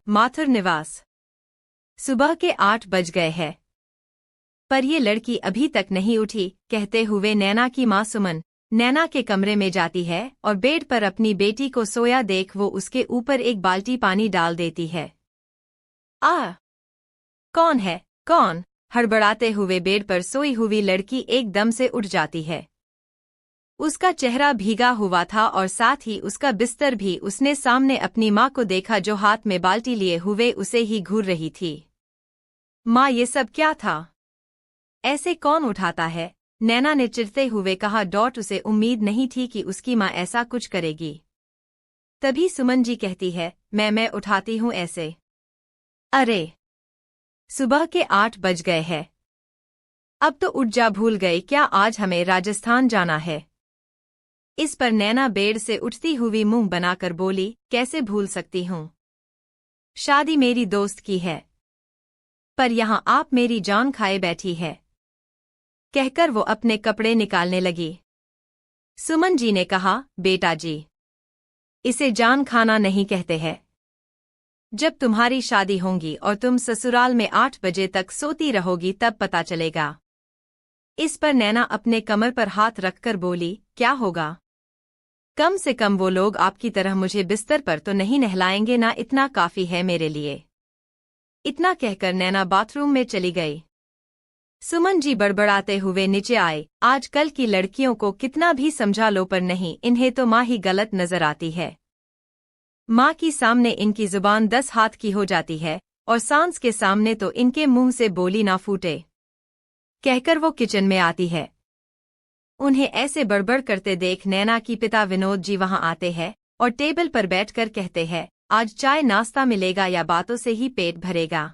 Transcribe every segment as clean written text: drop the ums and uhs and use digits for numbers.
माथुर निवास। सुबह के 8 बज गए हैं, पर ये लड़की अभी तक नहीं उठी, कहते हुए नैना की माँ सुमन नैना के कमरे में जाती है और बेड पर अपनी बेटी को सोया देख वो उसके ऊपर एक बाल्टी पानी डाल देती है। कौन है, कौन? हड़बड़ाते हुए बेड पर सोई हुई लड़की एकदम से उठ जाती है। उसका चेहरा भीगा हुआ था और साथ ही उसका बिस्तर भी। उसने सामने अपनी माँ को देखा जो हाथ में बाल्टी लिए हुए उसे ही घूर रही थी। माँ, ये सब क्या था? ऐसे कौन उठाता है? नैना ने चिढ़ते हुए कहा। उसे उम्मीद नहीं थी कि उसकी माँ ऐसा कुछ करेगी। तभी सुमन जी कहती है, मैं उठाती हूँ ऐसे। अरे, सुबह के 8 बज गए हैं, अब तो उठ जा। भूल गई क्या आज हमें राजस्थान जाना है? इस पर नैना बेड से उठती हुई मुंह बनाकर बोली, कैसे भूल सकती हूँ? शादी मेरी दोस्त की है, पर यहाँ आप मेरी जान खाए बैठी है। कहकर वो अपने कपड़े निकालने लगी। सुमन जी ने कहा, बेटा जी, इसे जान खाना नहीं कहते हैं। जब तुम्हारी शादी होगी और तुम ससुराल में 8 बजे तक सोती रहोगी तब पता चलेगा। इस पर नैना अपने कमर पर हाथ रखकर बोली, क्या होगा? कम से कम वो लोग आपकी तरह मुझे बिस्तर पर तो नहीं नहलाएंगे ना, इतना काफी है मेरे लिए। इतना कहकर नैना बाथरूम में चली गई। सुमन जी बड़बड़ाते हुए नीचे आए। आजकल की लड़कियों को कितना भी समझा लो पर नहीं, इन्हें तो माँ ही गलत नजर आती है। माँ की सामने इनकी जुबान 10 हाथ की हो जाती है और सांस के सामने तो इनके मुंह से बोली ना फूटे। कहकर वो किचन में आती है। उन्हें ऐसे बड़बड़ करते देख नैना की पिता विनोद जी वहां आते हैं और टेबल पर बैठकर कहते हैं, आज चाय नाश्ता मिलेगा या बातों से ही पेट भरेगा?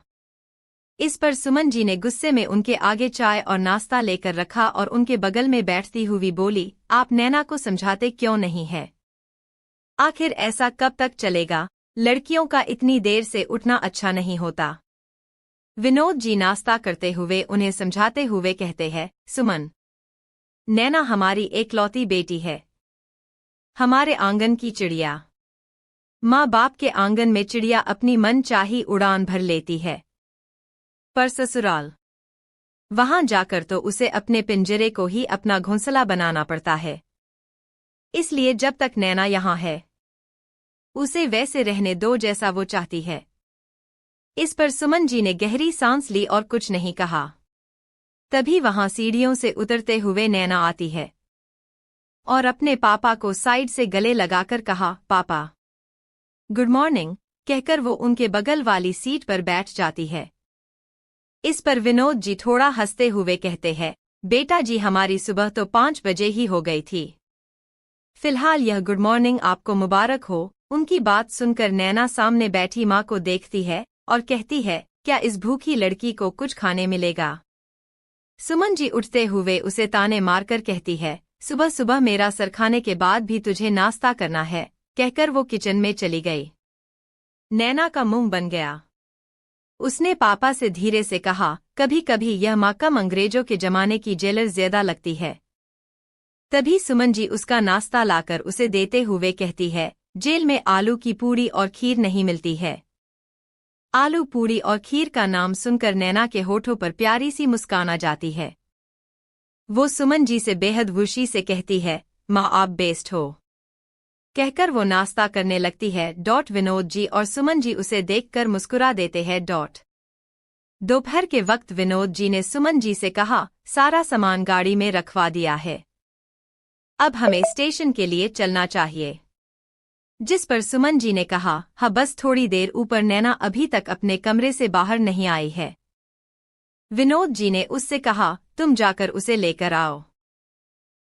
इस पर सुमन जी ने गुस्से में उनके आगे चाय और नाश्ता लेकर रखा और उनके बगल में बैठती हुई बोली, आप नैना को समझाते क्यों नहीं है? आखिर ऐसा कब तक चलेगा? लड़कियों का इतनी देर से उठना अच्छा नहीं होता। विनोद जी नाश्ता करते हुए उन्हें समझाते हुए कहते हैं, सुमन, नैना हमारी एकलौती बेटी है, हमारे आंगन की चिड़िया। माँ बाप के आंगन में चिड़िया अपनी मन चाही उड़ान भर लेती है, पर ससुराल, वहां जाकर तो उसे अपने पिंजरे को ही अपना घोंसला बनाना पड़ता है। इसलिए जब तक नैना यहाँ है, उसे वैसे रहने दो जैसा वो चाहती है। इस पर सुमन जी ने गहरी सांस ली और कुछ नहीं कहा। तभी वहां सीढ़ियों से उतरते हुए नैना आती है और अपने पापा को साइड से गले लगाकर कहा, पापा गुड मॉर्निंग, कहकर वो उनके बगल वाली सीट पर बैठ जाती है। इस पर विनोद जी थोड़ा हंसते हुए कहते हैं, बेटा जी, हमारी सुबह तो 5 बजे ही हो गई थी। फिलहाल यह गुड मॉर्निंग आपको मुबारक हो। उनकी बात सुनकर नैना सामने बैठी माँ को देखती है और कहती है, क्या इस भूखी लड़की को कुछ खाने मिलेगा? सुमन जी उठते हुए उसे ताने मारकर कहती है, सुबह सुबह मेरा सर खाने के बाद भी तुझे नाश्ता करना है? कहकर वो किचन में चली गई। नैना का मुंह बन गया। उसने पापा से धीरे से कहा, कभी कभी यह माँ कम अंग्रेजों के जमाने की जेलर ज्यादा लगती है। तभी सुमन जी उसका नाश्ता लाकर उसे देते हुए कहती है, जेल में आलू की पूड़ी और खीर नहीं मिलती है। आलू पूड़ी और खीर का नाम सुनकर नैना के होठों पर प्यारी सी मुस्कान आ जाती है। वो सुमन जी से बेहद खुशी से कहती है, माँ आप बेस्ट हो। कहकर वो नाश्ता करने लगती है। विनोद जी और सुमन जी उसे देखकर मुस्कुरा देते हैं। दोपहर के वक्त विनोद जी ने सुमन जी से कहा, सारा सामान गाड़ी में रखवा दिया है, अब हमें स्टेशन के लिए चलना चाहिए। जिस पर सुमन जी ने कहा, हाँ बस थोड़ी देर ऊपर। नैना अभी तक अपने कमरे से बाहर नहीं आई है। विनोद जी ने उससे कहा, तुम जाकर उसे लेकर आओ,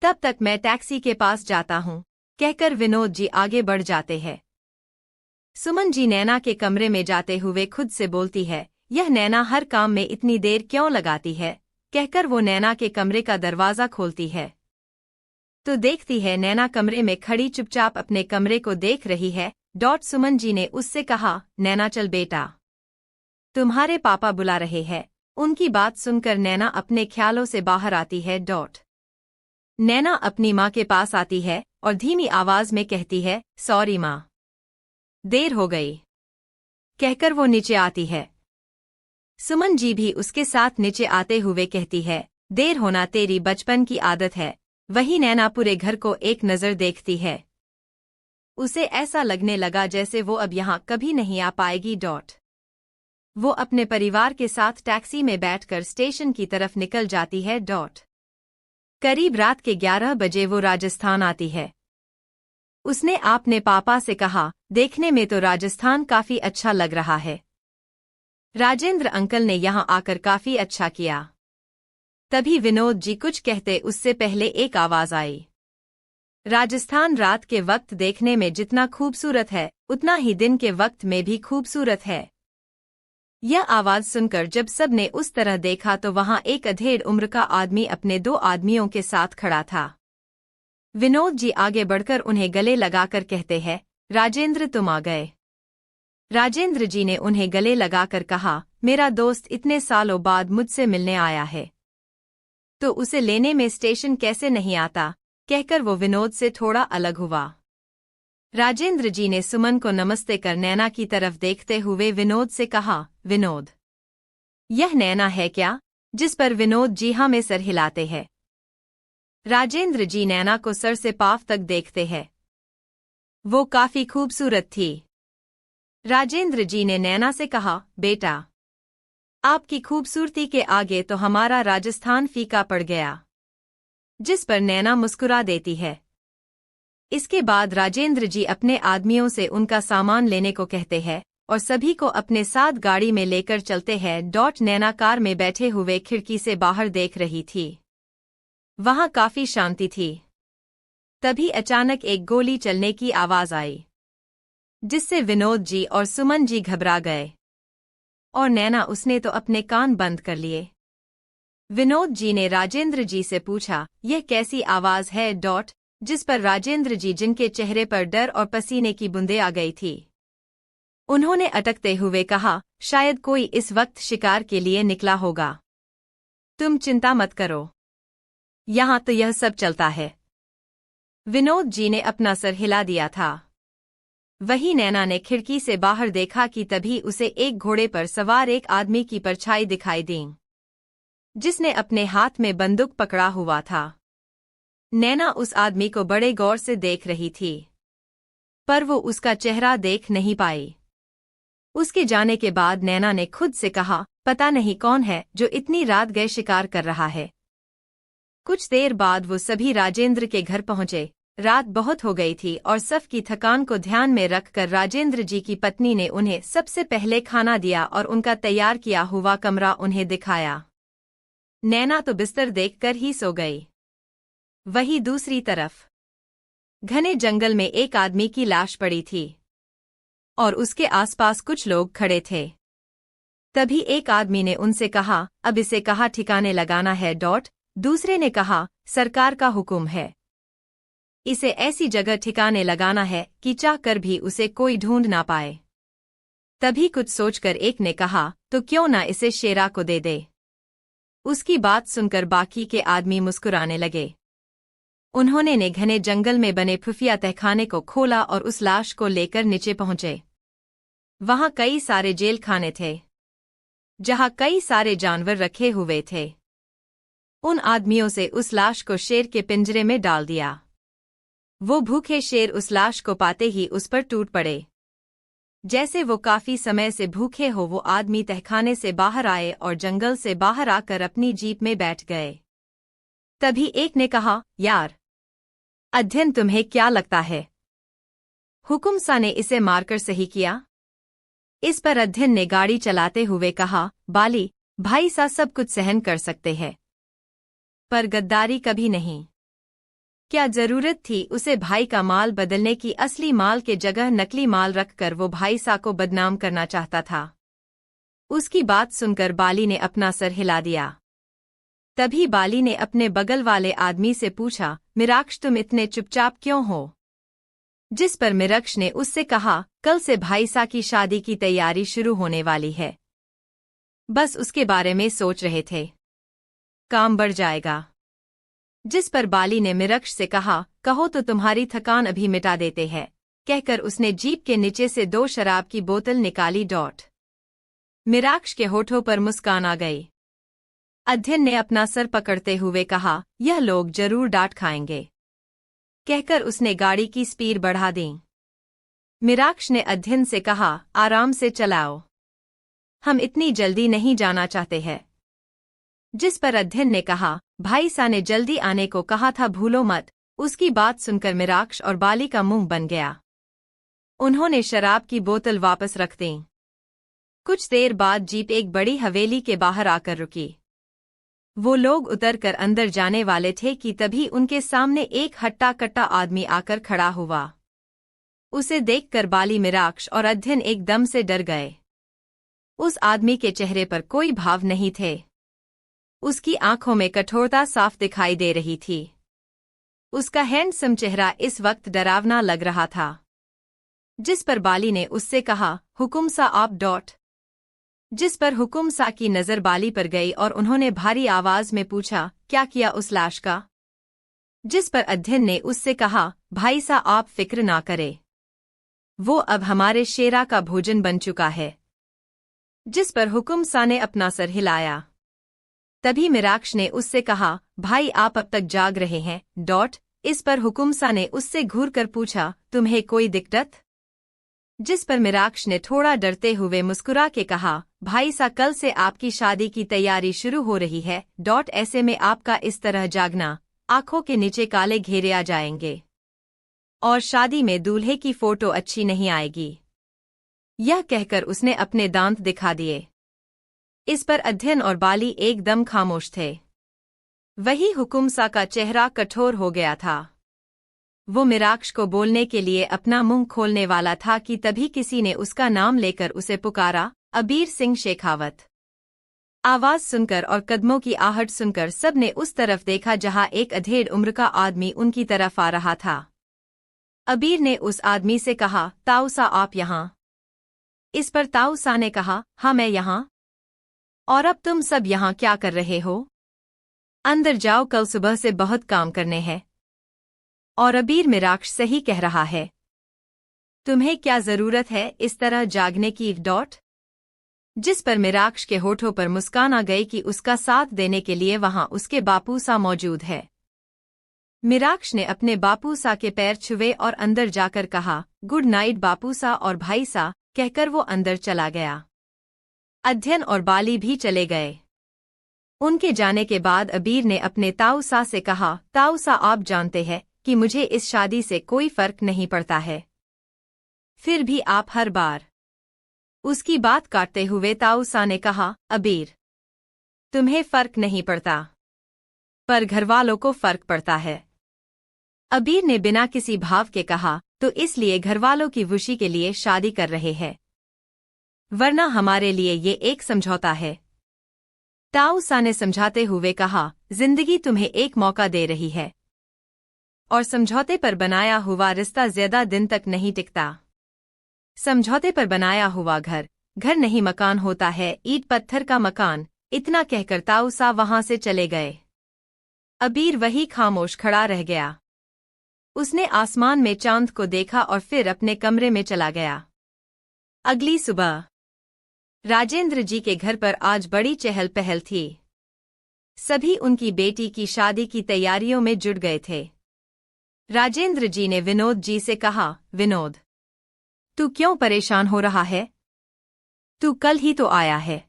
तब तक मैं टैक्सी के पास जाता हूँ। कहकर विनोद जी आगे बढ़ जाते हैं। सुमन जी नैना के कमरे में जाते हुए खुद से बोलती है, यह नैना हर काम में इतनी देर क्यों लगाती है? कहकर वो नैना के कमरे का दरवाजा खोलती है तो देखती है नैना कमरे में खड़ी चुपचाप अपने कमरे को देख रही है। सुमन जी ने उससे कहा, नैना चल बेटा, तुम्हारे पापा बुला रहे हैं। उनकी बात सुनकर नैना अपने ख्यालों से बाहर आती है। नैना अपनी माँ के पास आती है और धीमी आवाज में कहती है, सॉरी माँ, देर हो गई। कहकर वो नीचे आती है। सुमन जी भी उसके साथ नीचे आते हुए कहती है, देर होना तेरी बचपन की आदत है। वही नैना पूरे घर को एक नज़र देखती है। उसे ऐसा लगने लगा जैसे वो अब यहाँ कभी नहीं आ पाएगी। वो अपने परिवार के साथ टैक्सी में बैठकर स्टेशन की तरफ निकल जाती है। करीब रात के 11 बजे वो राजस्थान आती है। उसने अपने पापा से कहा, देखने में तो राजस्थान काफी अच्छा लग रहा है। राजेंद्र अंकल ने यहाँ आकर काफी अच्छा किया। तभी विनोद जी कुछ कहते उससे पहले एक आवाज आई। राजस्थान रात के वक्त देखने में जितना खूबसूरत है उतना ही दिन के वक्त में भी खूबसूरत है। यह आवाज सुनकर जब सबने उस तरह देखा तो वहां एक अधेड़ उम्र का आदमी अपने 2 आदमियों के साथ खड़ा था। विनोद जी आगे बढ़कर उन्हें गले लगाकर कहते हैं, राजेंद्र तुम आ गए। राजेंद्र जी ने उन्हें गले लगाकर कहा, मेरा दोस्त इतने सालों बाद मुझसे मिलने आया है तो उसे लेने में स्टेशन कैसे नहीं आता, कहकर वो विनोद से थोड़ा अलग हुआ। राजेंद्र जी ने सुमन को नमस्ते कर नैना की तरफ देखते हुए विनोद से कहा, विनोद, यह नैना है क्या? जिस पर विनोद जी हाँ में सर हिलाते हैं। राजेंद्र जी नैना को सर से पांव तक देखते हैं। वो काफी खूबसूरत थी। राजेंद्र जी ने नैना से कहा, बेटा, आपकी खूबसूरती के आगे तो हमारा राजस्थान फीका पड़ गया। जिस पर नैना मुस्कुरा देती है। इसके बाद राजेंद्र जी अपने आदमियों से उनका सामान लेने को कहते हैं और सभी को अपने साथ गाड़ी में लेकर चलते हैं। नैना कार में बैठे हुए खिड़की से बाहर देख रही थी। वहां काफी शांति थी। तभी अचानक एक गोली चलने की आवाज आई, जिससे विनोद जी और सुमन जी घबरा गए और नैना उसने तो अपने कान बंद कर लिए। विनोद जी ने राजेंद्र जी से पूछा, यह कैसी आवाज है? जिस पर राजेंद्र जी, जिनके चेहरे पर डर और पसीने की बूंदें आ गई थी, उन्होंने अटकते हुए कहा, शायद कोई इस वक्त शिकार के लिए निकला होगा। तुम चिंता मत करो, यहाँ तो यह सब चलता है। विनोद जी ने अपना सर हिला दिया था। वही नैना ने खिड़की से बाहर देखा कि तभी उसे एक घोड़े पर सवार एक आदमी की परछाई दिखाई दी, जिसने अपने हाथ में बंदूक पकड़ा हुआ था। नैना उस आदमी को बड़े गौर से देख रही थी, पर वो उसका चेहरा देख नहीं पाई। उसके जाने के बाद नैना ने खुद से कहा, पता नहीं कौन है जो इतनी रात गए शिकार कर रहा है। कुछ देर बाद वो सभी राजेंद्र के घर पहुंचे। रात बहुत हो गई थी और सफ़ की थकान को ध्यान में रखकर राजेंद्र जी की पत्नी ने उन्हें सबसे पहले खाना दिया और उनका तैयार किया हुआ कमरा उन्हें दिखाया। नैना तो बिस्तर देखकर ही सो गई। वहीं दूसरी तरफ घने जंगल में एक आदमी की लाश पड़ी थी और उसके आसपास कुछ लोग खड़े थे। तभी एक आदमी ने उनसे कहा, अब इसे कहाँ ठिकाने लगाना है? दूसरे ने कहा, सरकार का हुक्म है, इसे ऐसी जगह ठिकाने लगाना है कि चाह कर भी उसे कोई ढूंढ ना पाए। तभी कुछ सोचकर एक ने कहा, तो क्यों ना इसे शेरा को दे दे। उसकी बात सुनकर बाकी के आदमी मुस्कुराने लगे। उन्होंने ने घने जंगल में बने खुफिया तहखाने को खोला और उस लाश को लेकर नीचे पहुंचे। वहां कई सारे जेल खाने थे, जहां कई सारे जानवर रखे हुए थे। उन आदमियों से उस लाश को शेर के पिंजरे में डाल दिया। वो भूखे शेर उस लाश को पाते ही उस पर टूट पड़े। जैसे वो काफी समय से भूखे हो, वो आदमी तहखाने से बाहर आए और जंगल से बाहर आकर अपनी जीप में बैठ गए। तभी एक ने कहा, यार अध्ययन, तुम्हें क्या लगता है हुकुम सा ने इसे मारकर सही किया? इस पर अध्ययन ने गाड़ी चलाते हुए कहा, बाली भाई सा सब कुछ सहन कर सकते हैं, पर गद्दारी कभी नहीं। क्या जरूरत थी उसे भाई का माल बदलने की? असली माल के जगह नकली माल रखकर वो भाई सा को बदनाम करना चाहता था। उसकी बात सुनकर बाली ने अपना सर हिला दिया। तभी बाली ने अपने बगल वाले आदमी से पूछा, मिराक्ष तुम इतने चुपचाप क्यों हो? जिस पर मिराक्ष ने उससे कहा, कल से भाई सा की शादी की तैयारी शुरू होने वाली है, बस उसके बारे में सोच रहे थे, काम बढ़ जाएगा। जिस पर बाली ने मिराक्ष से कहा, कहो तो तुम्हारी थकान अभी मिटा देते हैं, कहकर उसने जीप के नीचे से 2 शराब की बोतल निकाली। मीराक्ष के होठों पर मुस्कान आ गई। अध्ययन ने अपना सर पकड़ते हुए कहा, यह लोग जरूर डांट खाएंगे, कहकर उसने गाड़ी की स्पीड बढ़ा दी। मीराक्ष ने अध्ययन से कहा, आराम से चलाओ, हम इतनी जल्दी नहीं जाना चाहते हैं। जिस पर अध्ययन ने कहा, भाई सा ने जल्दी आने को कहा था, भूलो मत। उसकी बात सुनकर मीराक्ष और बाली का मुंह बन गया। उन्होंने शराब की बोतल वापस रख दी। कुछ देर बाद जीप एक बड़ी हवेली के बाहर आकर रुकी। वो लोग उतरकर अंदर जाने वाले थे कि तभी उनके सामने एक हट्टा कट्टा आदमी आकर खड़ा हुआ। उसे देखकर बाली, मीराक्ष और अध्ययन एकदम से डर गए। उस आदमी के चेहरे पर कोई भाव नहीं थे। उसकी आंखों में कठोरता साफ दिखाई दे रही थी। उसका हैंडसम चेहरा इस वक्त डरावना लग रहा था। जिस पर बाली ने उससे कहा, हुकुम सा आप। जिस पर हुकुम सा की नजर बाली पर गई और उन्होंने भारी आवाज में पूछा, क्या किया उस लाश का? जिस पर अध्ययन ने उससे कहा, भाई सा आप फिक्र ना करे, वो अब हमारे शेरा का भोजन बन चुका है। जिस पर हुकुम सा ने अपना सर हिलाया। तभी मीराक्ष ने उससे कहा, भाई आप अब तक जाग रहे हैं। इस पर हुकुम सा ने उससे घूर कर पूछा, तुम्हें कोई दिक्कत? जिस पर मीराक्ष ने थोड़ा डरते हुए मुस्कुरा के कहा, भाई सा कल से आपकी शादी की तैयारी शुरू हो रही है। ऐसे में आपका इस तरह जागना, आंखों के नीचे काले घेरे आ जाएंगे और शादी में दूल्हे की फोटो अच्छी नहीं आएगी। यह कहकर उसने अपने दांत दिखा दिए। इस पर अध्ययन और बाली एकदम खामोश थे। वही हुकुम सा का चेहरा कठोर हो गया था। वो मीराक्ष को बोलने के लिए अपना मुंह खोलने वाला था कि तभी किसी ने उसका नाम लेकर उसे पुकारा, अबीर सिंह शेखावत। आवाज सुनकर और कदमों की आहट सुनकर सब ने उस तरफ देखा जहां एक अधेड़ उम्र का आदमी उनकी तरफ आ रहा था। अबीर ने उस आदमी से कहा, ताऊसा आप यहाँ? इस पर ताऊसा ने कहा, हाँ मैं यहाँ। और अब तुम सब यहाँ क्या कर रहे हो? अंदर जाओ, कल सुबह से बहुत काम करने हैं। और अबीर, मीराक्ष सही कह रहा है, तुम्हें क्या जरूरत है इस तरह जागने की? जिस पर मीराक्ष के होठों पर मुस्कान आ गई कि उसका साथ देने के लिए वहां उसके बापू सा मौजूद है। मीराक्ष ने अपने बापू सा के पैर छुए और अंदर जाकर कहा, गुड नाइट बापू सा और भाई सा, कहकर वो अंदर चला गया। अध्ययन और बाली भी चले गए। उनके जाने के बाद अबीर ने अपने ताऊसा से कहा, ताऊसा आप जानते हैं कि मुझे इस शादी से कोई फर्क नहीं पड़ता है, फिर भी आप हर बार। उसकी बात काटते हुए ताऊसा ने कहा, अबीर तुम्हें फर्क नहीं पड़ता, पर घरवालों को फर्क पड़ता है। अबीर ने बिना किसी भाव के कहा, तो इसलिए घरवालों की खुशी के लिए शादी कर रहे हैं, वरना हमारे लिए ये एक समझौता है। ताऊसा ने समझाते हुए कहा, जिंदगी तुम्हें एक मौका दे रही है और समझौते पर बनाया हुआ रिश्ता ज्यादा दिन तक नहीं टिकता। समझौते पर बनाया हुआ घर घर नहीं मकान होता है, ईंट पत्थर का मकान। इतना कहकर ताऊसा वहां से चले गए। अबीर वही खामोश खड़ा रह गया। उसने आसमान में चांद को देखा और फिर अपने कमरे में चला गया। अगली सुबह राजेंद्र जी के घर पर आज बड़ी चहल पहल थी। सभी उनकी बेटी की शादी की तैयारियों में जुट गए थे। राजेंद्र जी ने विनोद जी से कहा, विनोद तू क्यों परेशान हो रहा है? तू कल ही तो आया है।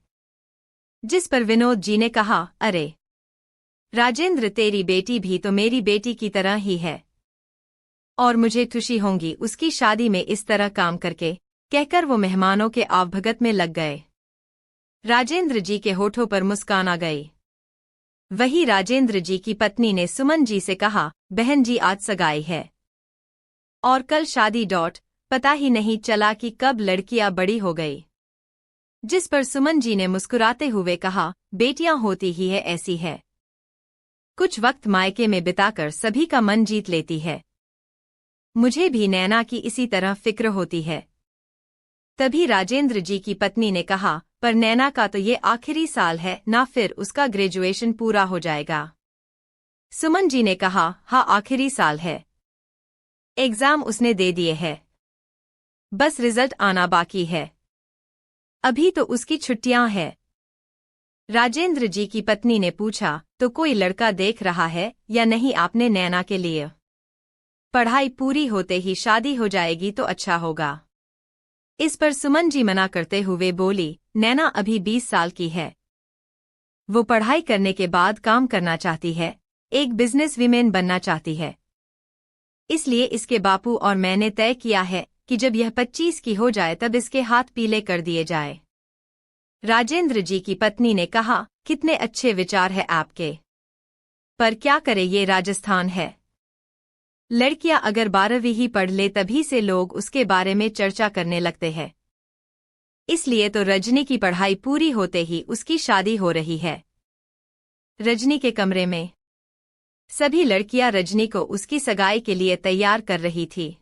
जिस पर विनोद जी ने कहा, अरे राजेंद्र, तेरी बेटी भी तो मेरी बेटी की तरह ही है और मुझे खुशी होगी उसकी शादी में इस तरह काम करके, कहकर वो मेहमानों के आवभगत में लग गए। राजेंद्र जी के होठों पर मुस्कान आ गई। वही राजेंद्र जी की पत्नी ने सुमन जी से कहा, बहन जी आज सगाई है और कल शादी। पता ही नहीं चला कि कब लड़कियां बड़ी हो गई। जिस पर सुमन जी ने मुस्कुराते हुए कहा, बेटियां होती ही है ऐसी है, कुछ वक्त मायके में बिताकर सभी का मन जीत लेती है। मुझे भी नैना की इसी तरह फिक्र होती है। तभी राजेंद्र जी की पत्नी ने कहा, पर नैना का तो ये आखिरी साल है ना, फिर उसका ग्रेजुएशन पूरा हो जाएगा। सुमन जी ने कहा, हाँ आखिरी साल है, एग्जाम उसने दे दिए है। बस रिजल्ट आना बाकी है। अभी तो उसकी छुट्टियां हैं। राजेंद्र जी की पत्नी ने पूछा, तो कोई लड़का देख रहा है या नहीं आपने नैना के लिए? पढ़ाई पूरी होते ही शादी हो जाएगी तो अच्छा होगा। इस पर सुमन जी मना करते हुए बोली, नैना अभी 20 साल की है। वो पढ़ाई करने के बाद काम करना चाहती है, एक बिजनेस वीमेन बनना चाहती है। इसलिए इसके बापू और मैंने तय किया है कि जब यह 25 की हो जाए तब इसके हाथ पीले कर दिए जाए। राजेंद्र जी की पत्नी ने कहा, कितने अच्छे विचार है आपके। पर क्या करे, ये राजस्थान है। लड़कियां अगर 12वीं ही पढ़ ले तभी से लोग उसके बारे में चर्चा करने लगते हैं। इसलिए तो रजनी की पढ़ाई पूरी होते ही उसकी शादी हो रही है। रजनी के कमरे में सभी लड़कियां रजनी को उसकी सगाई के लिए तैयार कर रही थी।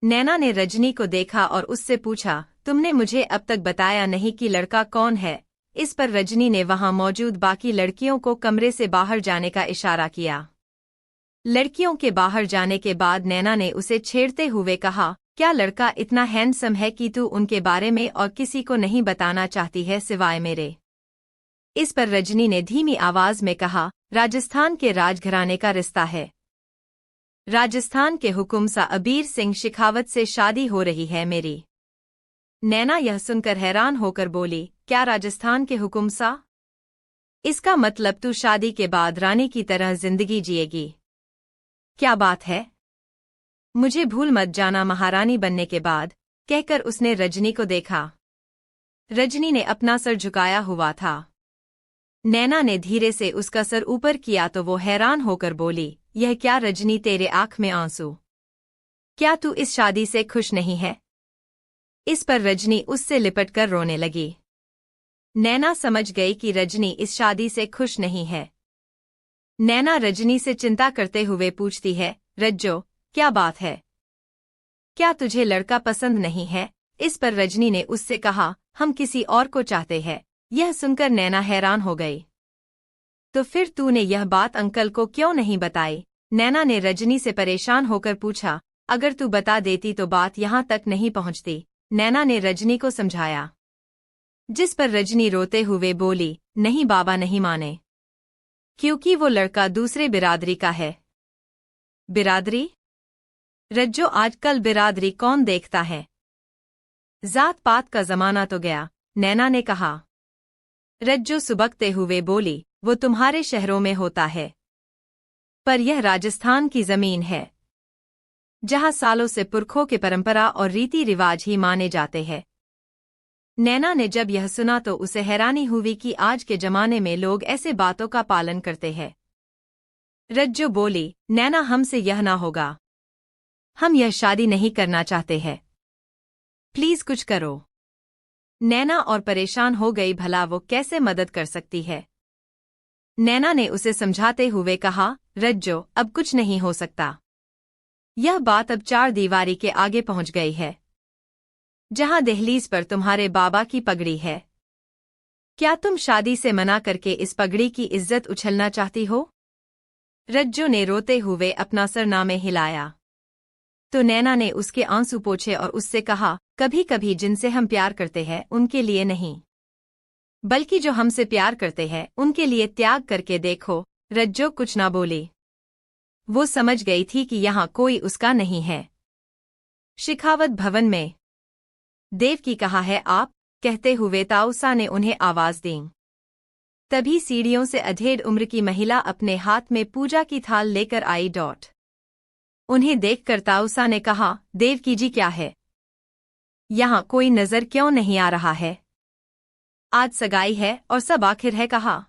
नैना ने रजनी को देखा और उससे पूछा, तुमने मुझे अब तक बताया नहीं कि लड़का कौन है। इस पर रजनी ने वहां मौजूद बाकी लड़कियों को कमरे से बाहर जाने का इशारा किया। लड़कियों के बाहर जाने के बाद नैना ने उसे छेड़ते हुए कहा, क्या लड़का इतना हैंडसम है कि तू उनके बारे में और किसी को नहीं बताना चाहती है सिवाय मेरे? इस पर रजनी ने धीमी आवाज में कहा, राजस्थान के राजघराने का रिश्ता है। राजस्थान के हुकुम सा अबीर सिंह शेखावत से शादी हो रही है मेरी। नैना यह सुनकर हैरान होकर बोली, क्या राजस्थान के हुकुम सा? इसका मतलब तू शादी के बाद रानी की तरह जिंदगी जिएगी? क्या बात है, मुझे भूल मत जाना महारानी बनने के बाद, कहकर उसने रजनी को देखा। रजनी ने अपना सर झुकाया हुआ था। नैना ने धीरे से उसका सर ऊपर किया तो वो हैरान होकर बोली, यह क्या रजनी, तेरे आंख में आंसू? क्या तू इस शादी से खुश नहीं है? इस पर रजनी उससे लिपटकर रोने लगी। नैना समझ गई कि रजनी इस शादी से खुश नहीं है। नैना रजनी से चिंता करते हुए पूछती है, रज्जो, क्या बात है? क्या तुझे लड़का पसंद नहीं है? इस पर रजनी ने उससे कहा, हम किसी और को चाहते हैं। यह सुनकर नैना हैरान हो गई। तो फिर तूने यह बात अंकल को क्यों नहीं बताई? नैना ने रजनी से परेशान होकर पूछा, अगर तू बता देती तो बात यहाँ तक नहीं पहुँचती। नैना ने रजनी को समझाया। जिस पर रजनी रोते हुए बोली, नहीं बाबा नहीं माने, क्योंकि वो लड़का दूसरे बिरादरी का है। बिरादरी? रज्जो, आजकल बिरादरी कौन देखता है? जात पात का जमाना तो गया, नैना ने कहा। रज्जो सुबकते हुए बोली, वो तुम्हारे शहरों में होता है, पर यह राजस्थान की जमीन है, जहां सालों से पुरखों के परंपरा और रीति रिवाज ही माने जाते हैं। नैना ने जब यह सुना तो उसे हैरानी हुई कि आज के जमाने में लोग ऐसे बातों का पालन करते हैं। रज्जो बोली, नैना हमसे यह ना होगा, हम यह शादी नहीं करना चाहते हैं, प्लीज कुछ करो। नैना और परेशान हो गई, भला वो कैसे मदद कर सकती है। नैना ने उसे समझाते हुए कहा, रज्जो अब कुछ नहीं हो सकता। यह बात अब 4 दीवारी के आगे पहुंच गई है, जहां दहलीज पर तुम्हारे बाबा की पगड़ी है। क्या तुम शादी से मना करके इस पगड़ी की इज्जत उछलना चाहती हो? रज्जो ने रोते हुए अपना सरनामे हिलाया। तो नैना ने उसके आंसू पोंछे और उससे कहा, कभी कभी जिनसे हम प्यार करते हैं उनके लिए नहीं, बल्कि जो हमसे प्यार करते हैं उनके लिए त्याग करके देखो। रज्जो कुछ ना बोली। वो समझ गई थी कि यहाँ कोई उसका नहीं है। शेखावत भवन में देव की कहा है आप, कहते हुए ताऊसा ने उन्हें आवाज दी। तभी सीढ़ियों से अधेड़ उम्र की महिला अपने हाथ में पूजा की थाल लेकर आई। उन्हें देखकर ताऊसा ने कहा, देवकी जी क्या है? यहाँ कोई नजर क्यों नहीं आ रहा है? आज सगाई है और सब आखिर है कहा।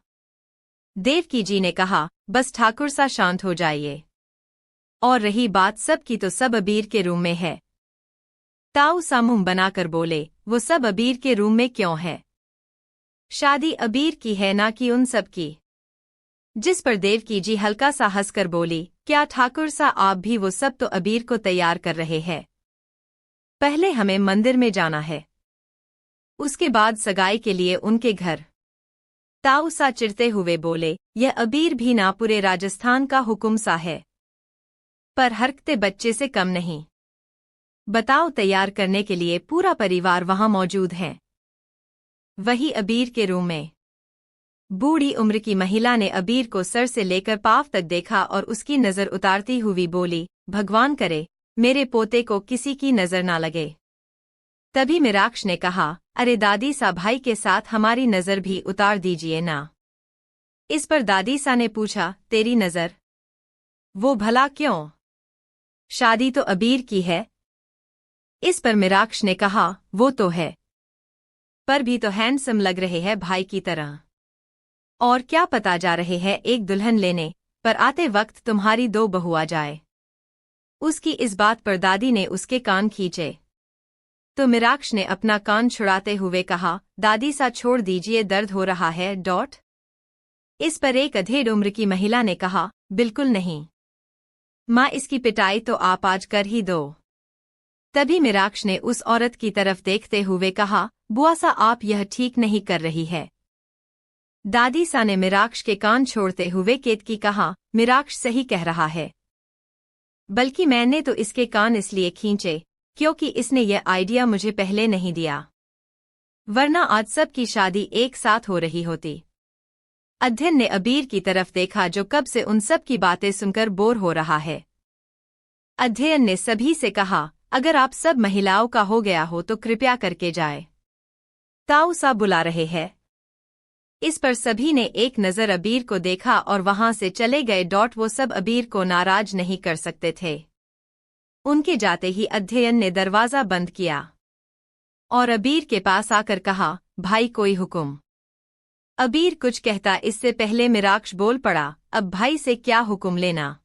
देवकी जी ने कहा, बस ठाकुर सा शांत हो जाइए। और रही बात सब की तो सब अबीर के रूम में है। ताऊसा मुंह बनाकर बोले, वो सब अबीर के रूम में क्यों है? शादी अबीर की है ना कि उन सब की। जिस पर देवकी जी हल्का सा हंसकर बोली, क्या ठाकुर सा आप भी? वो सब तो अबीर को तैयार कर रहे हैं, पहले हमें मंदिर में जाना है, उसके बाद सगाई के लिए उनके घर। ताऊसा चिढ़ते हुए बोले, यह अबीर भी ना पूरे राजस्थान का हुकुम सा है, पर हरकते बच्चे से कम नहीं। बताओ तैयार करने के लिए पूरा परिवार वहां मौजूद है। वही अबीर के रूम में। बूढ़ी उम्र की महिला ने अबीर को सर से लेकर पांव तक देखा और उसकी नजर उतारती हुई बोली, भगवान करे मेरे पोते को किसी की नजर ना लगे। तभी मिराक्ष ने कहा, अरे दादी सा भाई के साथ हमारी नजर भी उतार दीजिए ना। इस पर दादी सा ने पूछा, तेरी नजर? वो भला क्यों? शादी तो अबीर की है। इस पर मिराक्ष ने कहा, वो तो है, पर भी तो हैंडसम लग रहे हैं भाई की तरह। और क्या पता जा रहे हैं एक दुल्हन लेने, पर आते वक्त तुम्हारी दो बहू आ जाए। उसकी इस बात पर दादी ने उसके कान खींचे। तो मिराक्ष ने अपना कान छुड़ाते हुए कहा, दादी सा छोड़ दीजिए, दर्द हो रहा है। इस पर एक अधेड़ उम्र की महिला ने कहा, बिल्कुल नहीं माँ, इसकी पिटाई तो आप आज कर ही दो। तभी मिराक्ष ने उस औरत की तरफ देखते हुए कहा, बुआ सा आप यह ठीक नहीं कर रही है। दादी सा ने मिराक्ष के कान छोड़ते हुए केतकी कहा, मिराक्ष सही कह रहा है, बल्कि मैंने तो इसके कान इसलिए खींचे क्योंकि इसने यह आइडिया मुझे पहले नहीं दिया, वरना आज सब की शादी एक साथ हो रही होती। अध्ययन ने अबीर की तरफ देखा जो कब से उन सब की बातें सुनकर बोर हो रहा है। अध्ययन ने सभी से कहा, अगर आप सब महिलाओं का हो गया हो तो कृपया करके जाए, ताऊ सा बुला रहे हैं। इस पर सभी ने एक नज़र अबीर को देखा और वहां से चले गए। वो सब अबीर को नाराज नहीं कर सकते थे। उनके जाते ही अध्ययन ने दरवाजा बंद किया और अबीर के पास आकर कहा, भाई कोई हुक्म? अबीर कुछ कहता इससे पहले मिराक्ष बोल पड़ा, अब भाई से क्या हुक्म लेना,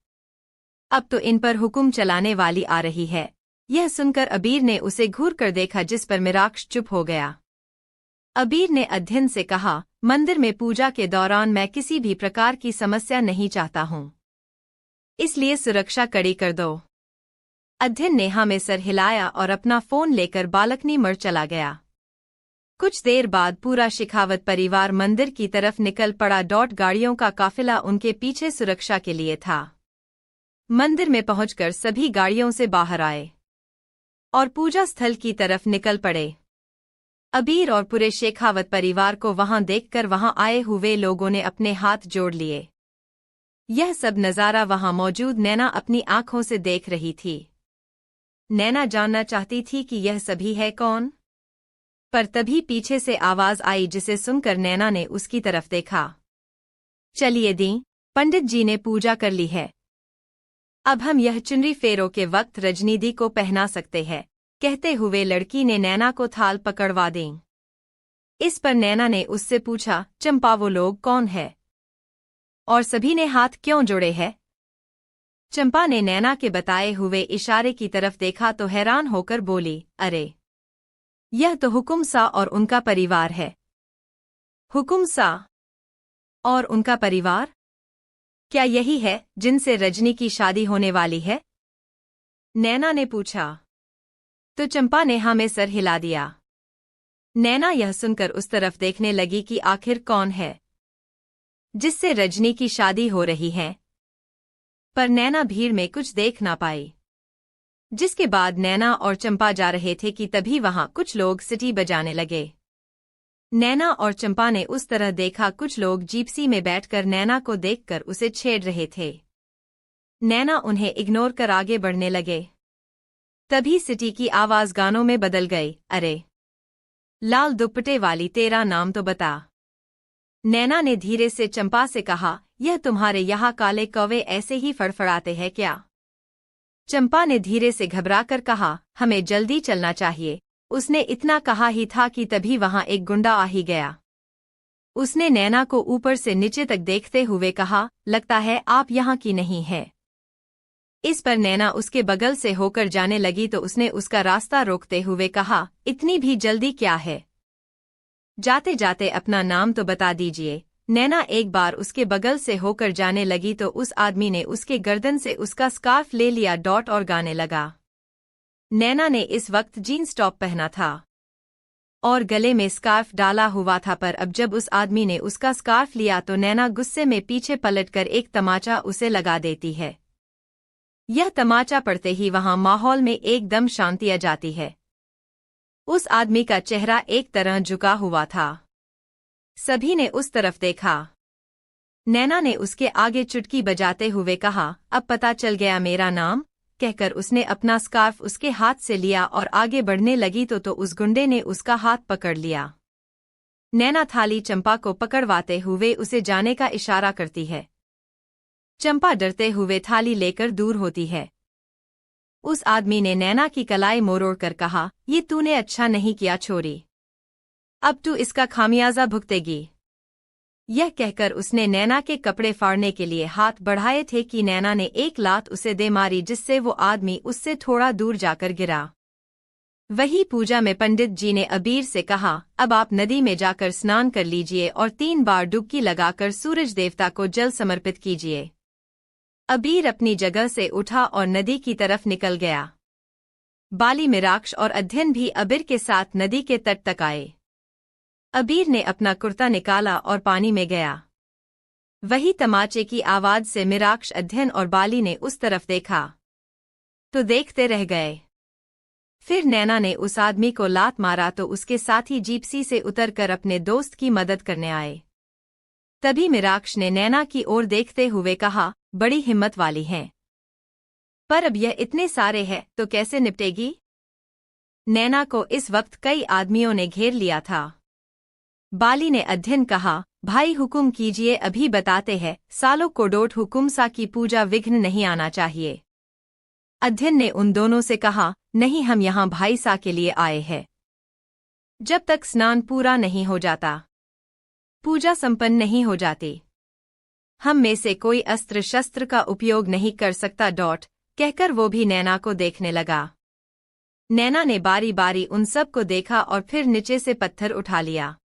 अब तो इन पर हुक्म चलाने वाली आ रही है। यह सुनकर अबीर ने उसे घूर कर देखा, जिस पर मिराक्ष चुप हो गया। अबीर ने अध्ययन से कहा, मंदिर में पूजा के दौरान मैं किसी भी प्रकार की समस्या नहीं चाहता हूँ, इसलिए सुरक्षा कड़ी कर दो। अध्ययन ने हाँ में सर हिलाया और अपना फोन लेकर बालकनी मर चला गया। कुछ देर बाद पूरा शिखावत परिवार मंदिर की तरफ निकल पड़ा। गाड़ियों का काफिला उनके पीछे सुरक्षा के लिए था। मंदिर में पहुंचकर सभी गाड़ियों से बाहर आए और पूजा स्थल की तरफ निकल पड़े। अबीर और पूरे शेखावत परिवार को वहां देखकर वहां आए हुए लोगों ने अपने हाथ जोड़ लिए। यह सब नजारा वहां मौजूद नैना अपनी आंखों से देख रही थी। नैना जानना चाहती थी कि यह सभी है कौन, पर तभी पीछे से आवाज आई, जिसे सुनकर नैना ने उसकी तरफ देखा। चलिए दी, पंडित जी ने पूजा कर ली है, अब हम यह चुनरी फेरों के वक्त रजनी दी को पहना सकते हैं, कहते हुए लड़की ने नैना को थाल पकड़वा दी। इस पर नैना ने उससे पूछा, चंपा वो लोग कौन है और सभी ने हाथ क्यों जोड़े हैं? चंपा ने नैना के बताए हुए इशारे की तरफ देखा तो हैरान होकर बोली, अरे यह तो हुकुम सा और उनका परिवार है। हुकुम सा और उनका परिवार? क्या यही है जिनसे रजनी की शादी होने वाली है? नैना ने पूछा। तो चंपा ने हाँ में सर हिला दिया। नैना यह सुनकर उस तरफ देखने लगी कि आखिर कौन है जिससे रजनी की शादी हो रही है, पर नैना भीड़ में कुछ देख ना पाई। जिसके बाद नैना और चंपा जा रहे थे कि तभी वहां कुछ लोग सीटी बजाने लगे। नैना और चंपा ने उस तरह देखा, कुछ लोग जीप्सी में बैठकर नैना को देखकर उसे छेड़ रहे थे। नैना उन्हें इग्नोर कर आगे बढ़ने लगे। तभी सिटी की आवाज गानों में बदल गई, अरे लाल दुपट्टे वाली तेरा नाम तो बता। नैना ने धीरे से चंपा से कहा, यह तुम्हारे यहाँ काले कौवे ऐसे ही फड़फड़ाते हैं क्या? चंपा ने धीरे से घबराकर कहा, हमें जल्दी चलना चाहिए। उसने इतना कहा ही था कि तभी वहां एक गुंडा आ ही गया। उसने नैना को ऊपर से नीचे तक देखते हुए कहा, लगता है आप यहाँ की नहीं है। इस पर नैना उसके बगल से होकर जाने लगी तो उसने उसका रास्ता रोकते हुए कहा, इतनी भी जल्दी क्या है? जाते जाते अपना नाम तो बता दीजिए। नैना एक बार उसके बगल से होकर जाने लगी तो उस आदमी ने उसके गर्दन से उसका स्कार्फ ले लिया और गाने लगा। नैना ने इस वक्त जीन्स टॉप पहना था और गले में स्कार्फ डाला हुआ था, पर अब जब उस आदमी ने उसका स्कार्फ लिया तो नैना गुस्से में पीछे पलटकर एक तमाचा उसे लगा देती है। यह तमाचा पड़ते ही वहां माहौल में एकदम शांति आ जाती है। उस आदमी का चेहरा एक तरह झुका हुआ था। सभी ने उस तरफ देखा। नैना ने उसके आगे चुटकी बजाते हुए कहा, अब पता चल गया मेरा नाम। कहकर उसने अपना स्कार्फ उसके हाथ से लिया और आगे बढ़ने लगी तो उस गुंडे ने उसका हाथ पकड़ लिया। नैना थाली चंपा को पकड़वाते हुए उसे जाने का इशारा करती है। चंपा डरते हुए थाली लेकर दूर होती है। उस आदमी ने नैना की कलाई मरोड़ कर कहा, ये तूने अच्छा नहीं किया छोरी, अब तू इसका खामियाजा भुगतेगी। यह कहकर उसने नैना के कपड़े फाड़ने के लिए हाथ बढ़ाए थे कि नैना ने एक लात उसे दे मारी, जिससे वो आदमी उससे थोड़ा दूर जाकर गिरा। वही पूजा में पंडित जी ने अबीर से कहा, अब आप नदी में जाकर स्नान कर लीजिए और 3 बार डुबकी लगाकर सूरज देवता को जल समर्पित कीजिए। अबीर अपनी जगह से उठा और नदी की तरफ निकल गया। बाली, मिराक्ष और अध्ययन भी अबीर के साथ नदी के तट तक आए। अबीर ने अपना कुर्ता निकाला और पानी में गया। वही तमाचे की आवाज से मिराक्ष, अध्ययन और बाली ने उस तरफ देखा तो देखते रह गए। फिर नैना ने उस आदमी को लात मारा तो उसके साथी जीप्सी से उतरकर अपने दोस्त की मदद करने आए। तभी मिराक्ष ने नैना की ओर देखते हुए कहा, बड़ी हिम्मत वाली हैं, पर अब यह इतने सारे हैं तो कैसे निपटेगी? नैना को इस वक्त कई आदमियों ने घेर लिया था। बाली ने अध्ययन कहा, भाई हुकुम कीजिए, अभी बताते हैं, सालों को डोट हुकुम सा की पूजा विघ्न नहीं आना चाहिए। अध्ययन ने उन दोनों से कहा, नहीं, हम यहाँ भाई सा के लिए आए हैं। जब तक स्नान पूरा नहीं हो जाता, पूजा संपन्न नहीं हो जाती, हम में से कोई अस्त्र शस्त्र का उपयोग नहीं कर सकता। कहकर वो भी नैना को देखने लगा। नैना ने बारी बारी उन सब को देखा और फिर नीचे से पत्थर उठा लिया।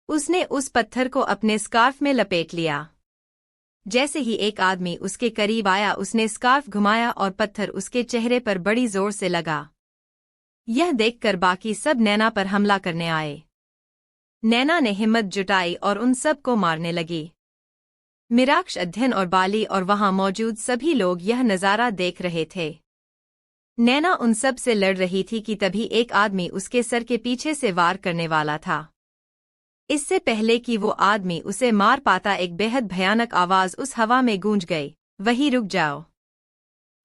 उसने उस पत्थर को अपने स्कार्फ में लपेट लिया। जैसे ही एक आदमी उसके करीब आया, उसने स्कार्फ घुमाया और पत्थर उसके चेहरे पर बड़ी जोर से लगा। यह देखकर बाकी सब नैना पर हमला करने आए। नैना ने हिम्मत जुटाई और उन सब को मारने लगी। मिराक्ष, अध्ययन और बाली और वहां मौजूद सभी लोग यह नजारा देख रहे थे। नैना उन सब से लड़ रही थी कि तभी एक आदमी उसके सर के पीछे से वार करने वाला था। इससे पहले कि वो आदमी उसे मार पाता, एक बेहद भयानक आवाज उस हवा में गूंज गई, वहीं रुक जाओ।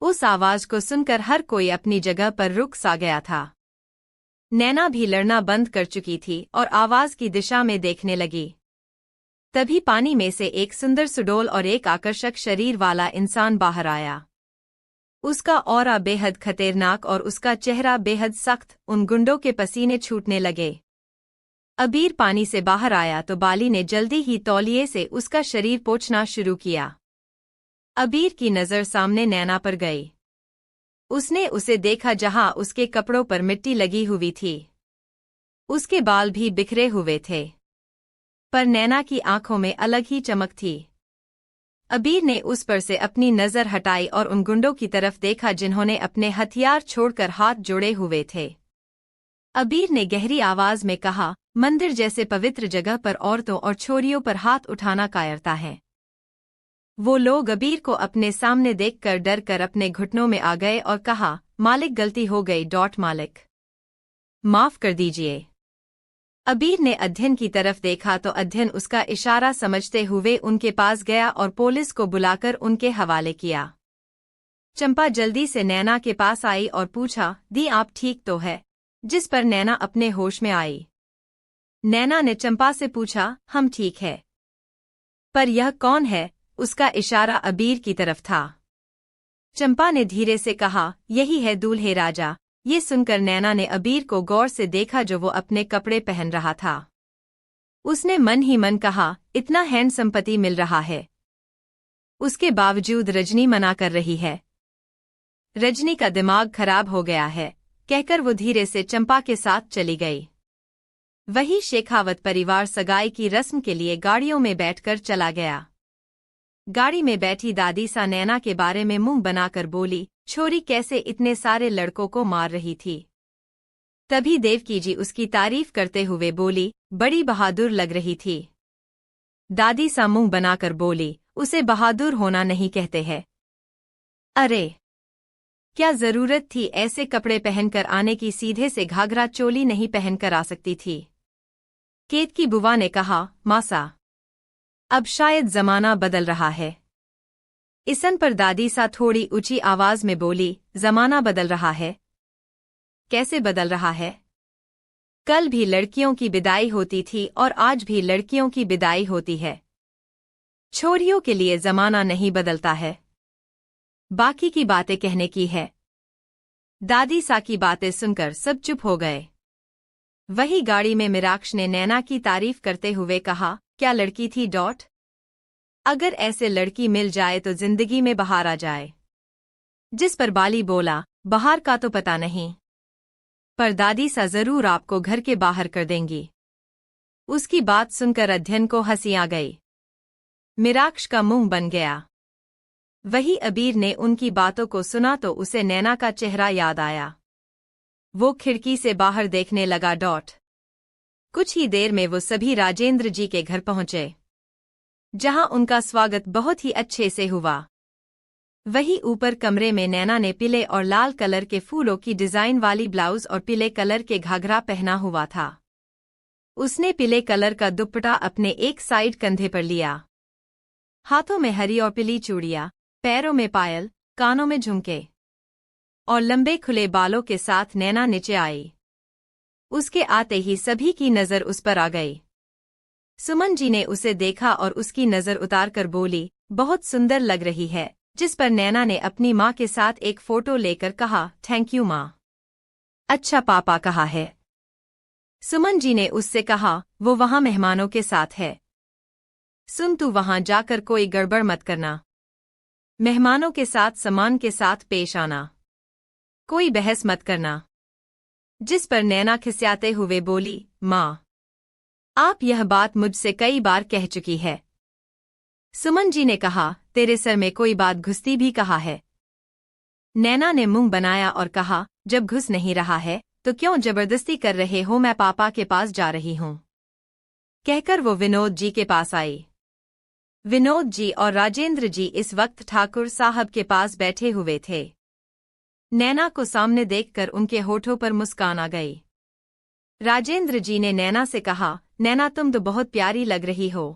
उस आवाज को सुनकर हर कोई अपनी जगह पर रुक सा गया था। नैना भी लड़ना बंद कर चुकी थी और आवाज की दिशा में देखने लगी। तभी पानी में से एक सुंदर सुडौल और एक आकर्षक शरीर वाला इंसान बाहर आया। उसका ऑरा बेहद खतरनाक और उसका चेहरा बेहद सख्त। उन गुंडों के पसीने छूटने लगे। अबीर पानी से बाहर आया तो बाली ने जल्दी ही तौलिए से उसका शरीर पोंछना शुरू किया। अबीर की नज़र सामने नैना पर गई। उसने उसे देखा जहां उसके कपड़ों पर मिट्टी लगी हुई थी। उसके बाल भी बिखरे हुए थे, पर नैना की आंखों में अलग ही चमक थी। अबीर ने उस पर से अपनी नज़र हटाई और उन गुंडों की तरफ देखा जिन्होंने अपने हथियार छोड़कर हाथ जोड़े हुए थे। अबीर ने गहरी आवाज में कहा, मंदिर जैसे पवित्र जगह पर औरतों और छोरियों पर हाथ उठाना कायरता है। वो लोग अबीर को अपने सामने देखकर डर कर अपने घुटनों में आ गए और कहा, मालिक गलती हो गई। मालिक माफ कर दीजिए। अबीर ने अध्ययन की तरफ देखा तो अध्ययन उसका इशारा समझते हुए उनके पास गया और पुलिस को बुलाकर उनके हवाले किया। चंपा जल्दी से नैना के पास आई और पूछा, दी आप ठीक तो है? जिस पर नैना अपने होश में आई। नैना ने चंपा से पूछा, हम ठीक है, पर यह कौन है? उसका इशारा अबीर की तरफ था। चंपा ने धीरे से कहा, यही है दूल्हे राजा। ये सुनकर नैना ने अबीर को गौर से देखा जो वो अपने कपड़े पहन रहा था। उसने मन ही मन कहा, इतना हैंडसम पति मिल रहा है, उसके बावजूद रजनी मना कर रही है। रजनी का दिमाग खराब हो गया है, कहकर वो धीरे से चंपा के साथ चली गई। वही शेखावत परिवार सगाई की रस्म के लिए गाड़ियों में बैठकर चला गया। गाड़ी में बैठी दादी सा नैना के बारे में मुंह बनाकर बोली, छोरी कैसे इतने सारे लड़कों को मार रही थी। तभी देवकी जी उसकी तारीफ करते हुए बोली, बड़ी बहादुर लग रही थी। दादी सा मुंह बनाकर बोली, उसे बहादुर होना नहीं कहते हैं। अरे क्या जरूरत थी ऐसे कपड़े पहनकर आने की, सीधे से घाघरा चोली नहीं पहनकर आ सकती थी। केतकी बुआ ने कहा, मासा अब शायद जमाना बदल रहा है। इसन पर दादी सा थोड़ी ऊंची आवाज में बोली, जमाना बदल रहा है? कैसे बदल रहा है? कल भी लड़कियों की विदाई होती थी और आज भी लड़कियों की विदाई होती है। छोरियों के लिए जमाना नहीं बदलता है। बाकी की बातें कहने की है। दादी सा की बातें सुनकर सब चुप हो गए। वही गाड़ी में मीराक्ष ने नैना की तारीफ करते हुए कहा, क्या लड़की थी डॉट। अगर ऐसे लड़की मिल जाए तो जिंदगी में बहार आ जाए। जिस पर बाली बोला, बहार का तो पता नहीं, पर दादी सा जरूर आपको घर के बाहर कर देंगी। उसकी बात सुनकर अध्ययन को हंसी आ गई। मीराक्ष का मुंह बन गया। वही अबीर ने उनकी बातों को सुना तो उसे नैना का चेहरा याद आया। वो खिड़की से बाहर देखने लगा डॉट। कुछ ही देर में वो सभी राजेंद्र जी के घर पहुंचे, जहां उनका स्वागत बहुत ही अच्छे से हुआ। वही ऊपर कमरे में नैना ने पीले और लाल कलर के फूलों की डिजाइन वाली ब्लाउज और पीले कलर के घाघरा पहना हुआ था। उसने पीले कलर का दुपट्टा अपने एक साइड कंधे पर लिया। हाथों में हरी और पीली चूड़ियां, पैरों में पायल, कानों में झुमके और लंबे खुले बालों के साथ नैना नीचे आई। उसके आते ही सभी की नजर उस पर आ गई। सुमन जी ने उसे देखा और उसकी नजर उतारकर बोली, बहुत सुंदर लग रही है। जिस पर नैना ने अपनी माँ के साथ एक फोटो लेकर कहा, थैंक यू माँ। अच्छा पापा कहा है? सुमन जी ने उससे कहा, वो वहां मेहमानों के साथ है। सुन, तू वहां जाकर कोई गड़बड़ मत करना। मेहमानों के साथ सम्मान के साथ पेश आना। कोई बहस मत करना। जिस पर नैना खिसियाते हुए बोली, माँ आप यह बात मुझसे कई बार कह चुकी है। सुमन जी ने कहा, तेरे सर में कोई बात घुसती भी कहा है? नैना ने मुंह बनाया और कहा, जब घुस नहीं रहा है तो क्यों जबरदस्ती कर रहे हो, मैं पापा के पास जा रही हूं। कहकर वो विनोद जी के पास आई। विनोद जी और राजेंद्र जी इस वक्त ठाकुर साहब के पास बैठे हुए थे। नैना को सामने देखकर उनके होठों पर मुस्कान आ गई। राजेंद्र जी ने नैना से कहा, नैना तुम तो बहुत प्यारी लग रही हो।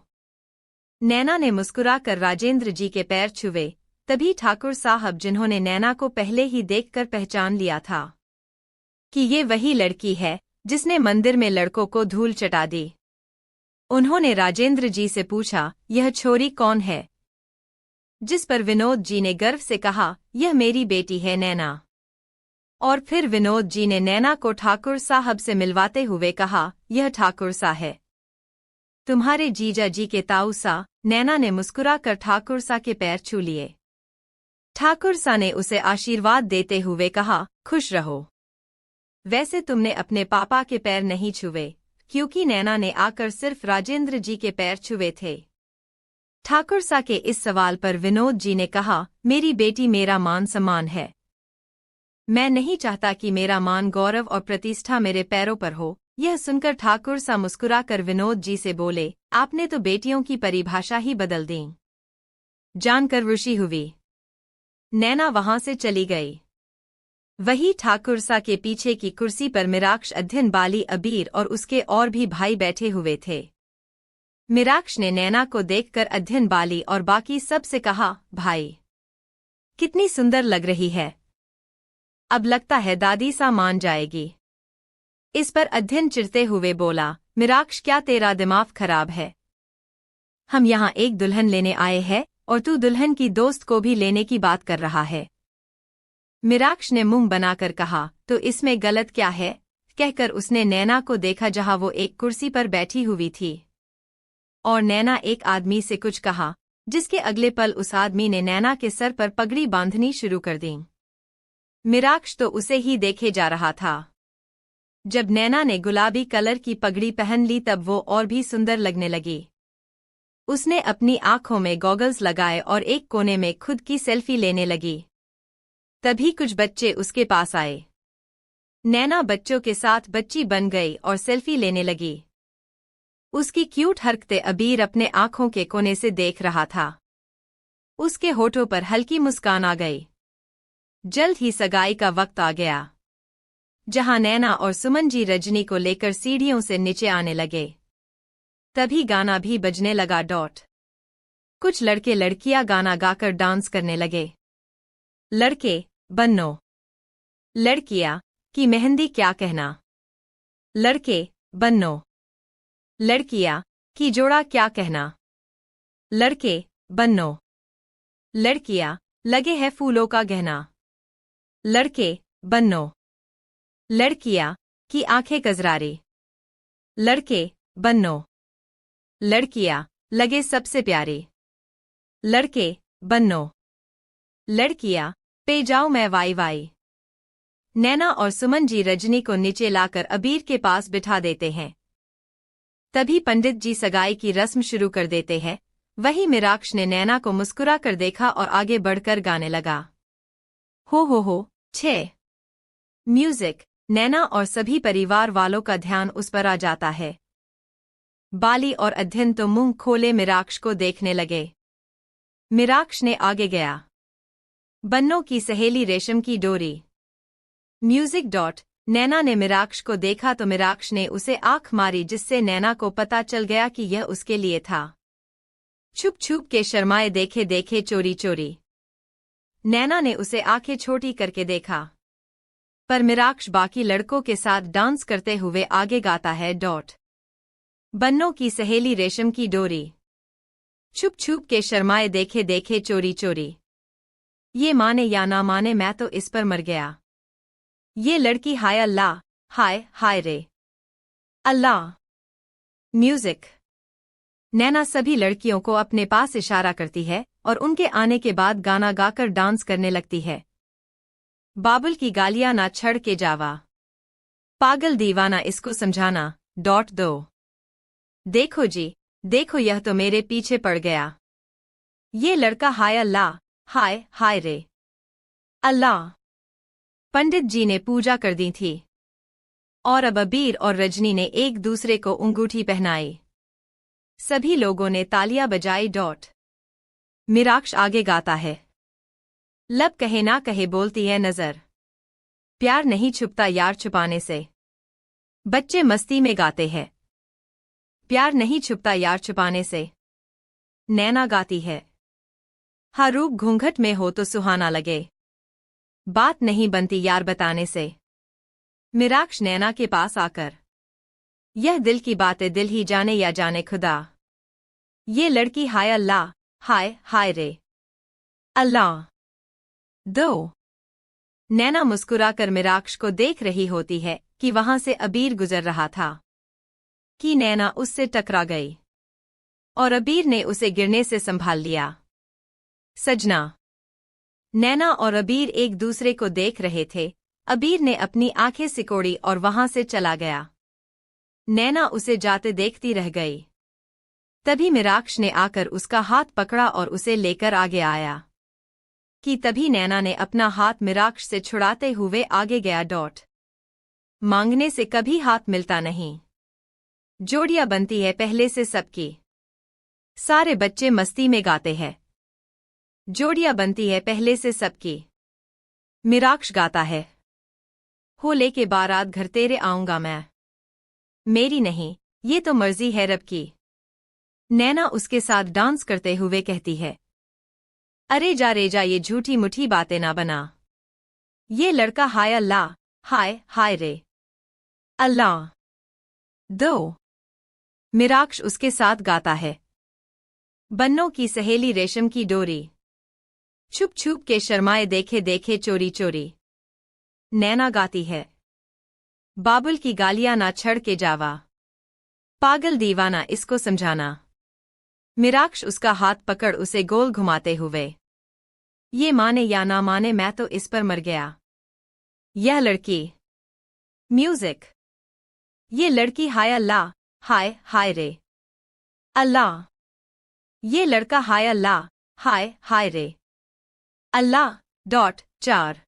नैना ने मुस्कुराकर राजेंद्र जी के पैर छुए। तभी ठाकुर साहब, जिन्होंने नैना को पहले ही देखकर पहचान लिया था कि ये वही लड़की है जिसने मंदिर में लड़कों को धूल चटा दी, उन्होंने राजेंद्र जी से पूछा, यह छोरी कौन है? जिस पर विनोद जी ने गर्व से कहा, यह मेरी बेटी है नैना। और फिर विनोद जी ने नैना को ठाकुर साहब से मिलवाते हुए कहा, यह ठाकुर सा है, तुम्हारे जीजा जी के ताऊ सा। नैना ने मुस्कुराकर ठाकुर सा के पैर छू लिए। ठाकुर सा ने उसे आशीर्वाद देते हुए कहा, खुश रहो। वैसे तुमने अपने पापा के पैर नहीं छुए, क्योंकि नैना ने आकर सिर्फ राजेंद्र जी के पैर छुए थे। ठाकुर सा के इस सवाल पर विनोद जी ने कहा, मेरी बेटी मेरा मान सम्मान है। मैं नहीं चाहता कि मेरा मान, गौरव और प्रतिष्ठा मेरे पैरों पर हो। यह सुनकर ठाकुर सा मुस्कुराकर विनोद जी से बोले, आपने तो बेटियों की परिभाषा ही बदल दी। जानकर रुचि हुई। नैना वहां से चली गई। वही ठाकुर सा के पीछे की कुर्सी पर मीराक्ष, अध्ययन, बाली, अबीर और उसके और भी भाई बैठे हुए थे। मीराक्ष ने नैना को देखकर अध्ययन, बाली और बाकी सब से कहा, भाई कितनी सुंदर लग रही है। अब लगता है दादी सा मान जाएगी। इस पर अध्ययन चिढ़ते हुए बोला, मीराक्ष क्या तेरा दिमाग खराब है? हम यहाँ एक दुल्हन लेने आए हैं और तू दुल्हन की दोस्त को भी लेने की बात कर रहा है। मीराक्ष ने मुंह बनाकर कहा, तो इसमें गलत क्या है? कहकर उसने नैना को देखा जहाँ वो एक कुर्सी पर बैठी हुई थी और नैना एक आदमी से कुछ कहा, जिसके अगले पल उस आदमी ने नैना के सर पर पगड़ी बांधनी शुरू कर दी। मीराक्ष तो उसे ही देखे जा रहा था। जब नैना ने गुलाबी कलर की पगड़ी पहन ली तब वो और भी सुंदर लगने लगी। उसने अपनी आंखों में गॉगल्स लगाए और एक कोने में खुद की सेल्फी लेने लगी। तभी कुछ बच्चे उसके पास आए। नैना बच्चों के साथ बच्ची बन गई और सेल्फी लेने लगी। उसकी क्यूट हरकतें अबीर अपने आंखों के कोने से देख रहा था। उसके होठों पर हल्की मुस्कान आ गई। जल्द ही सगाई का वक्त आ गया, जहां नैना और सुमन जी रजनी को लेकर सीढ़ियों से नीचे आने लगे। तभी गाना भी बजने लगा। कुछ लड़के लड़कियां गाना गाकर डांस करने लगे। लड़के, बन्नो। लड़कियां, की मेहंदी क्या कहना। लड़के, बन्नो। लड़कियां, की जोड़ा क्या कहना। लड़के, बन्नो। लड़कियां, लगे है फूलों का गहना। लड़के, बन्नो। लड़कियां, की आंखें कजरारी। लड़के, बन्नो। लड़कियां, लगे सबसे प्यारी। लड़के, बन्नो। लड़कियां, पे जाऊं मैं वाई वाई। नैना और सुमन जी रजनी को नीचे लाकर अबीर के पास बिठा देते हैं। तभी पंडित जी सगाई की रस्म शुरू कर देते हैं। वही मीराक्ष ने नैना को मुस्कुरा कर देखा और आगे बढ़कर गाने लगा। हो 6। म्यूजिक। नैना और सभी परिवार वालों का ध्यान उस पर आ जाता है। बाली और अध्ययन तो मुंह खोले मीराक्ष को देखने लगे। मीराक्ष ने आगे गया। बन्नों की सहेली रेशम की डोरी। म्यूजिक। नैना ने मीराक्ष को देखा तो मीराक्ष ने उसे आंख मारी, जिससे नैना को पता चल गया कि यह उसके लिए था। छुप छुप के शर्माए देखे देखे चोरी चोरी। नैना ने उसे आंखें छोटी करके देखा, पर मीराक्ष बाकी लड़कों के साथ डांस करते हुए आगे गाता है। बन्नों की सहेली रेशम की डोरी। छुप छुप के शर्माए देखे देखे चोरी चोरी। ये माने या ना माने, मैं तो इस पर मर गया। ये लड़की, हाय अल्लाह, हाय हाय रे अल्लाह। म्यूजिक। नैना सभी लड़कियों को अपने पास इशारा करती है और उनके आने के बाद गाना गाकर डांस करने लगती है। बाबुल की गालियां ना छड़ के जावा, पागल दीवाना इसको समझाना। 2 देखो जी, देखो यह तो मेरे पीछे पड़ गया। ये लड़का, हाय अल्लाह, हाय हाय रे अल्लाह। पंडित जी ने पूजा कर दी थी और अब अबीर और रजनी ने एक दूसरे को अंगूठी पहनाई। सभी लोगों ने तालियां बजाई। मीराक्ष आगे गाता है। लब कहे ना कहे बोलती है नजर, प्यार नहीं छुपता यार छुपाने से। बच्चे मस्ती में गाते हैं। प्यार नहीं छुपता यार छुपाने से। नैना गाती है। हर रूप घूंघट में हो तो सुहाना लगे, बात नहीं बनती यार बताने से। मीराक्ष नैना के पास आकर, यह दिल की बातें दिल ही जाने या जाने खुदा। ये लड़की, हाय अल्लाह, हाय हाय रे अल्लाह। 2 नैना मुस्कुराकर मीराक्ष को देख रही होती है कि वहां से अबीर गुजर रहा था कि नैना उससे टकरा गई और अबीर ने उसे गिरने से संभाल लिया। सजना। नैना और अबीर एक दूसरे को देख रहे थे। अबीर ने अपनी आंखें सिकोड़ी और वहां से चला गया। नैना उसे जाते देखती रह गई। तभी मीराक्ष ने आकर उसका हाथ पकड़ा और उसे लेकर आगे आया कि तभी नैना ने अपना हाथ मीराक्ष से छुड़ाते हुए आगे गया। मांगने से कभी हाथ मिलता नहीं, जोड़ियां बनती है पहले से सबकी। सारे बच्चे मस्ती में गाते हैं। जोड़ियां बनती है पहले से सबकी। मीराक्ष गाता है। हो लेके बारात घर तेरे आऊंगा मैं, मेरी नहीं ये तो मर्जी है रब की। नैना उसके साथ डांस करते हुए कहती है, अरे जा रे जा, ये झूठी मुठी बातें ना बना। ये लड़का, हाय अल्लाह, हाय हाय रे अल्लाह। 2 मीराक्ष उसके साथ गाता है। बन्नों की सहेली रेशम की डोरी। छुप छुप के शर्माए देखे देखे चोरी चोरी। नैना गाती है। बाबुल की गालियां ना छड़ के जावा, पागल दीवाना इसको समझाना। मीराक्ष उसका हाथ पकड़ उसे गोल घुमाते हुए, ये माने या ना माने, मैं तो इस पर मर गया। यह लड़की। म्यूजिक। ये लड़की, हाय अल्लाह, हाय हाय रे अल्लाह। ये लड़का, हाय अल्लाह, हाय हाय रे अल्लाह। 4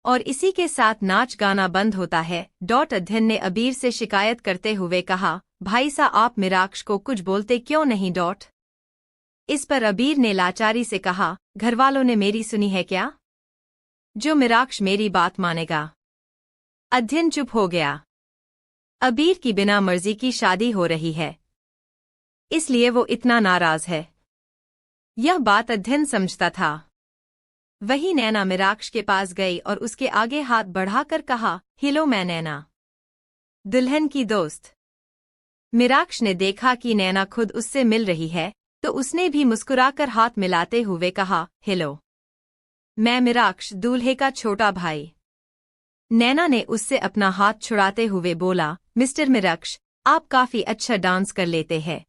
और इसी के साथ नाच गाना बंद होता है। अध्ययन ने अबीर से शिकायत करते हुए कहा, भाई सा आप मीराक्ष को कुछ बोलते क्यों नहीं? इस पर अबीर ने लाचारी से कहा, घरवालों ने मेरी सुनी है क्या? जो मिराक्ष मेरी बात मानेगा। अध्ययन चुप हो गया। अबीर की बिना मर्जी की शादी हो रही है, इसलिए वो इतना नाराज है। यह बात अध्ययन समझता था। वही नैना मिराक्ष के पास गई और उसके आगे हाथ बढ़ाकर कहा, हिलो मैं नैना, दुल्हन की दोस्त। मिराक्ष ने देखा कि नैना खुद उससे मिल रही है, तो उसने भी मुस्कुराकर हाथ मिलाते हुए कहा, हेलो, मैं मिराक्ष, दूल्हे का छोटा भाई। नैना ने उससे अपना हाथ छुड़ाते हुए बोला, मिस्टर मिराक्ष, आप काफी अच्छा डांस कर लेते हैं।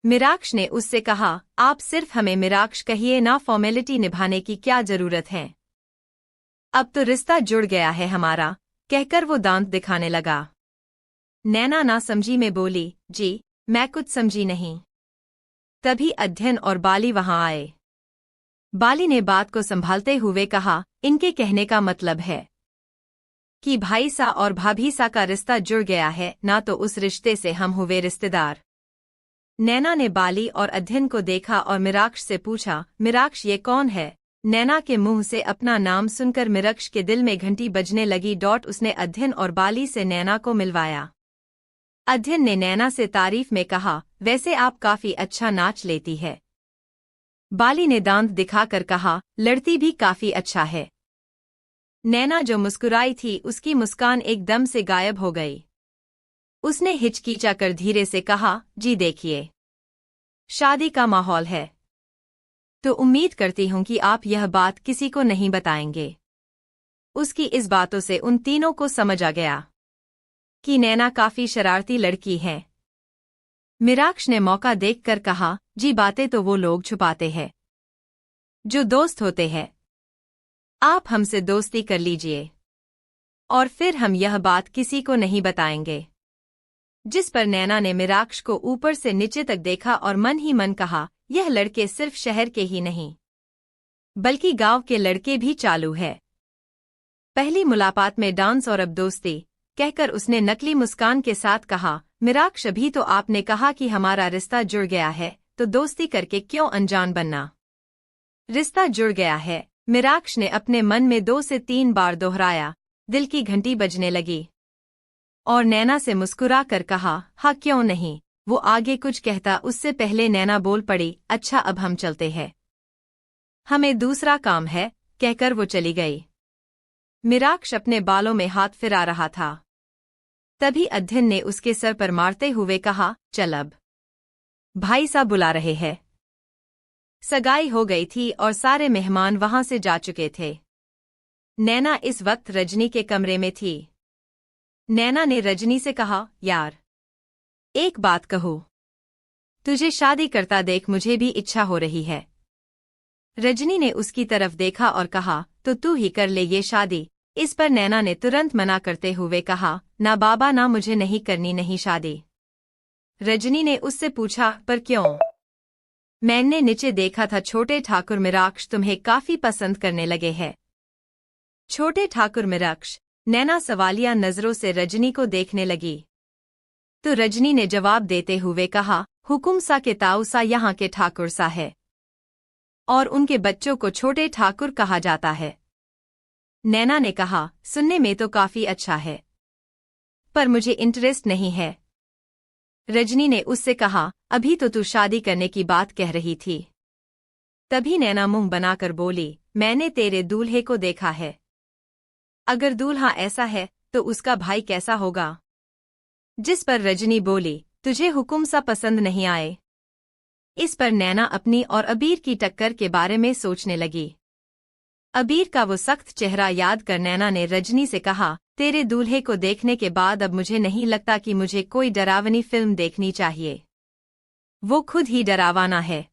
मिराक्ष ने उससे कहा, आप सिर्फ हमें मिराक्ष कहिए ना, फॉर्मेलिटी निभाने की क्या जरूरत है। अब तो रिश्ता जुड़ गया है हमारा, कहकर वो दांत दिखाने लगा। नैना ना समझी में बोली, जी, मैं कुछ समझी नहीं। तभी अध्ययन और बाली वहां आए। बाली ने बात को संभालते हुए कहा, इनके कहने का मतलब है कि भाई सा और भाभी सा का रिश्ता जुड़ गया है, ना तो उस रिश्ते से हम हुए रिश्तेदार। नैना ने बाली और अध्ययन को देखा और मिराक्ष से पूछा, मिराक्ष ये कौन है। नैना के मुंह से अपना नाम सुनकर मिराक्ष के दिल में घंटी बजने लगी। उसने अध्ययन और बाली से नैना को मिलवाया। अध्ययन ने नैना से तारीफ में कहा, वैसे आप काफी अच्छा नाच लेती है। बाली ने दांत दिखाकर कहा, लड़ती भी काफी अच्छा है। नैना जो मुस्कुराई थी, उसकी मुस्कान एकदम से गायब हो गई। उसने हिचकिचाकर धीरे से कहा, जी देखिए, शादी का माहौल है, तो उम्मीद करती हूं कि आप यह बात किसी को नहीं बताएंगे। उसकी इस बातों से उन तीनों को समझ आ गया कि नैना काफी शरारती लड़की है। मिराक्ष ने मौका देखकर कहा, जी बातें तो वो लोग छुपाते हैं जो दोस्त होते हैं। आप हमसे दोस्ती कर लीजिए और फिर हम यह बात किसी को नहीं बताएंगे। जिस पर नैना ने मिराक्ष को ऊपर से नीचे तक देखा और मन ही मन कहा, यह लड़के सिर्फ शहर के ही नहीं बल्कि गांव के लड़के भी चालू है। पहली मुलाकात में डांस और अब दोस्ती, कहकर उसने नकली मुस्कान के साथ कहा, मिराक्ष अभी तो आपने कहा कि हमारा रिश्ता जुड़ गया है, तो दोस्ती करके क्यों अनजान बनना। रिश्ता जुड़ गया है, मिराक्ष ने अपने मन में 2 से 3 बार दोहराया। दिल की घंटी बजने लगी और नैना से मुस्कुरा कर कहा, हाँ क्यों नहीं। वो आगे कुछ कहता उससे पहले नैना बोल पड़ी, अच्छा अब हम चलते हैं, हमें दूसरा काम है, कहकर वो चली गई। मिराक्ष अपने बालों में हाथ फिरा रहा था। तभी अध्ययन ने उसके सर पर मारते हुए कहा, चल अब, भाई साहब बुला रहे हैं। सगाई हो गई थी और सारे मेहमान वहां से जा चुके थे। नैना इस वक्त रजनी के कमरे में थी। नैना ने रजनी से कहा, यार एक बात कहूं, तुझे शादी करता देख मुझे भी इच्छा हो रही है। रजनी ने उसकी तरफ देखा और कहा, तो तू ही कर ले ये शादी। इस पर नैना ने तुरंत मना करते हुए कहा, ना बाबा ना, मुझे नहीं करनी नहीं शादी। रजनी ने उससे पूछा, पर क्यों। मैंने नीचे देखा था छोटे ठाकुर मिराक्ष तुम्हें काफी पसंद करने लगे हैं। छोटे ठाकुर मिराक्ष। नैना सवालिया नजरों से रजनी को देखने लगी। तो रजनी ने जवाब देते हुए कहा, हुकुम सा के ताऊ सा यहाँ के ठाकुर सा है और उनके बच्चों को छोटे ठाकुर कहा जाता है। नैना ने कहा, सुनने में तो काफी अच्छा है, पर मुझे इंटरेस्ट नहीं है। रजनी ने उससे कहा, अभी तो तू शादी करने की बात कह रही थी। तभी नैना मुंह बनाकर बोली, मैंने तेरे दूल्हे को देखा है। अगर दूल्हा ऐसा है तो उसका भाई कैसा होगा। जिस पर रजनी बोली, तुझे हुकुम सा पसंद नहीं आए। इस पर नैना अपनी और अबीर की टक्कर के बारे में सोचने लगी। अबीर का वो सख्त चेहरा याद कर नैना ने रजनी से कहा, तेरे दूल्हे को देखने के बाद अब मुझे नहीं लगता कि मुझे कोई डरावनी फिल्म देखनी चाहिए। वो खुद ही डरावाना है।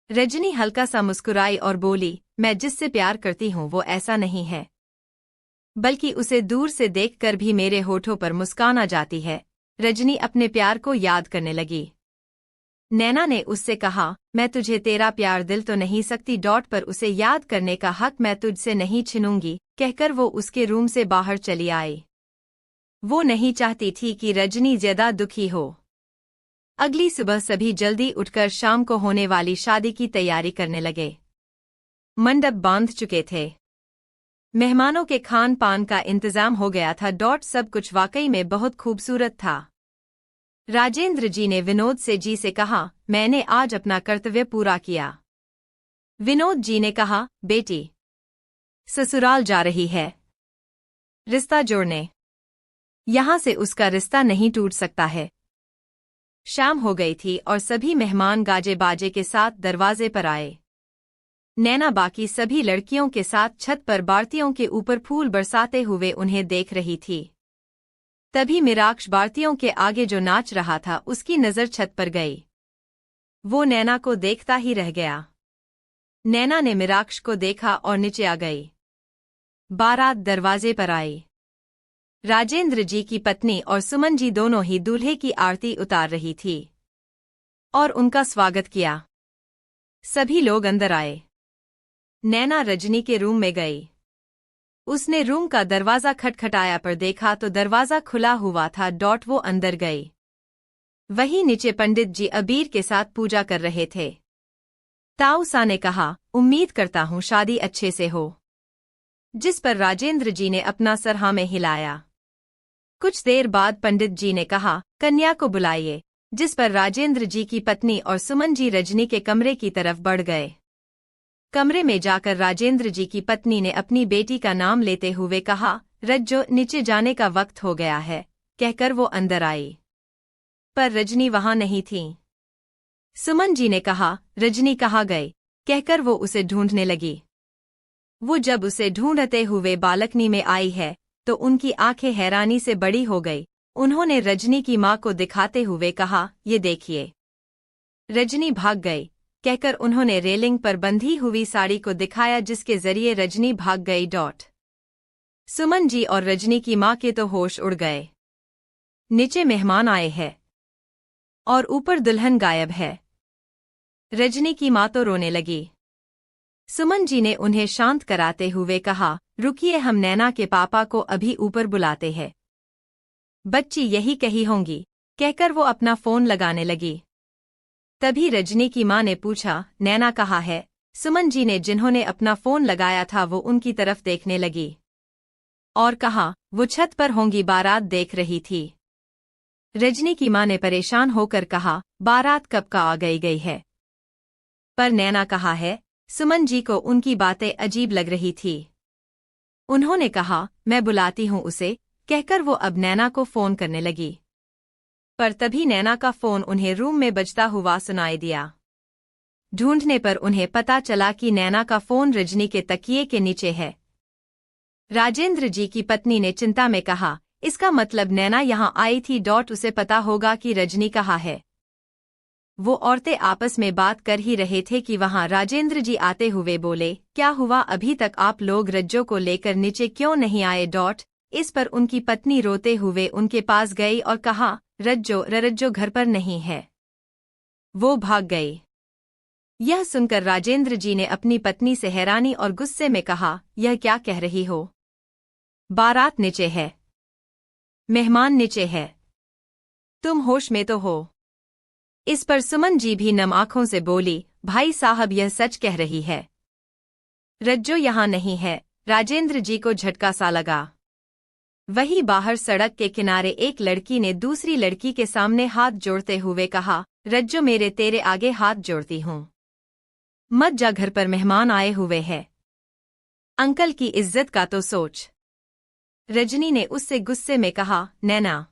रजनी हल्का सा मुस्कुराई और बोली, मैं जिससे प्यार करती हूँ वो ऐसा नहीं है, बल्कि उसे दूर से देखकर भी मेरे होठों पर मुस्कान आ जाती है। रजनी अपने प्यार को याद करने लगी। नैना ने उससे कहा, मैं तुझे तेरा प्यार दिल तो नहीं सकती। पर उसे याद करने का हक मैं तुझसे नहीं छीनूंगी, कहकर वो उसके रूम से बाहर चली आई। वो नहीं चाहती थी कि रजनी ज्यादा दुखी हो। अगली सुबह सभी जल्दी उठकर शाम को होने वाली शादी की तैयारी करने लगे। मंडप बांध चुके थे। मेहमानों के खान पान का इंतजाम हो गया था। सब कुछ वाकई में बहुत खूबसूरत था। राजेंद्र जी ने विनोद जी से कहा, मैंने आज अपना कर्तव्य पूरा किया। विनोद जी ने कहा, बेटी ससुराल जा रही है रिश्ता जोड़ने, यहां से उसका रिश्ता नहीं टूट सकता है। शाम हो गई थी और सभी मेहमान गाजे बाजे के साथ दरवाजे पर आए। नैना बाकी सभी लड़कियों के साथ छत पर बारतियों के ऊपर फूल बरसाते हुए उन्हें देख रही थी। तभी मीराक्ष बारतियों के आगे जो नाच रहा था उसकी नजर छत पर गई। वो नैना को देखता ही रह गया। नैना ने मीराक्ष को देखा और नीचे आ गई। बारात दरवाजे पर आई। राजेंद्र जी की पत्नी और सुमन जी दोनों ही दूल्हे की आरती उतार रही थी और उनका स्वागत किया। सभी लोग अंदर आए। नैना रजनी के रूम में गई। उसने रूम का दरवाजा खटखटाया पर देखा तो दरवाजा खुला हुआ था। वो अंदर गई। वहीं नीचे पंडित जी अबीर के साथ पूजा कर रहे थे। ताऊसा ने कहा, उम्मीद करता हूं शादी अच्छे से हो। जिस पर राजेंद्र जी ने अपना सर हाँ में हिलाया। कुछ देर बाद पंडित जी ने कहा, कन्या को बुलाइए। जिस पर राजेंद्र जी की पत्नी और सुमन जी रजनी के कमरे की तरफ बढ़ गए। कमरे में जाकर राजेंद्र जी की पत्नी ने अपनी बेटी का नाम लेते हुए कहा, रज्जो नीचे जाने का वक्त हो गया है, कहकर वो अंदर आई। पर रजनी वहां नहीं थी। सुमन जी ने कहा, रजनी कहाँ गई, कहकर वो उसे ढूंढने लगी। वो जब उसे ढूंढते हुए बालकनी में आई है तो उनकी आंखें हैरानी से बड़ी हो गई। उन्होंने रजनी की मां को दिखाते हुए कहा, ये देखिए। रजनी भाग गई, कहकर उन्होंने रेलिंग पर बंधी हुई साड़ी को दिखाया जिसके जरिए रजनी भाग गई। सुमन जी और रजनी की मां के तो होश उड़ गए। नीचे मेहमान आए हैं और ऊपर दुल्हन गायब है। रजनी की मां तो रोने लगी। सुमन जी ने उन्हें शांत कराते हुए कहा, रुकिए, हम नैना के पापा को अभी ऊपर बुलाते हैं। बच्ची यही कही होंगी, कहकर वो अपना फोन लगाने लगी। तभी रजनी की मां ने पूछा, नैना कहाँ है। सुमन जी ने जिन्होंने अपना फोन लगाया था वो उनकी तरफ देखने लगी और कहा, वो छत पर होंगी, बारात देख रही थी। रजनी की मां ने परेशान होकर कहा, बारात कब का आ गई है, पर नैना कहाँ है। सुमन जी को उनकी बातें अजीब लग रही थी। उन्होंने कहा, मैं बुलाती हूँ उसे, कहकर वो अब नैना को फोन करने लगी। पर तभी नैना का फोन उन्हें रूम में बजता हुआ सुनाई दिया। ढूंढने पर उन्हें पता चला कि नैना का फोन रजनी के तकिए के नीचे है। राजेंद्र जी की पत्नी ने चिंता में कहा, इसका मतलब नैना यहाँ आई थी। उसे पता होगा कि रजनी कहाँ है। वो औरतें आपस में बात कर ही रहे थे कि वहां राजेंद्र जी आते हुए बोले, क्या हुआ, अभी तक आप लोग रज्जो को लेकर नीचे क्यों नहीं आए। इस पर उनकी पत्नी रोते हुए उनके पास गई और कहा, रज्जो घर पर नहीं है, वो भाग गई। यह सुनकर राजेंद्र जी ने अपनी पत्नी से हैरानी और गुस्से में कहा, यह क्या कह रही हो। बारात नीचे है, मेहमान नीचे है, तुम होश में तो हो। इस पर सुमन जी भी नम आंखों से बोली, भाई साहब यह सच कह रही है, रज्जो यहाँ नहीं है। राजेंद्र जी को झटका सा लगा। वहीं बाहर सड़क के किनारे एक लड़की ने दूसरी लड़की के सामने हाथ जोड़ते हुए कहा, रज्जो मेरे तेरे आगे हाथ जोड़ती हूँ, मत जा, घर पर मेहमान आए हुए हैं, अंकल की इज्जत का तो सोच। रजनी ने उससे गुस्से में कहा, नैना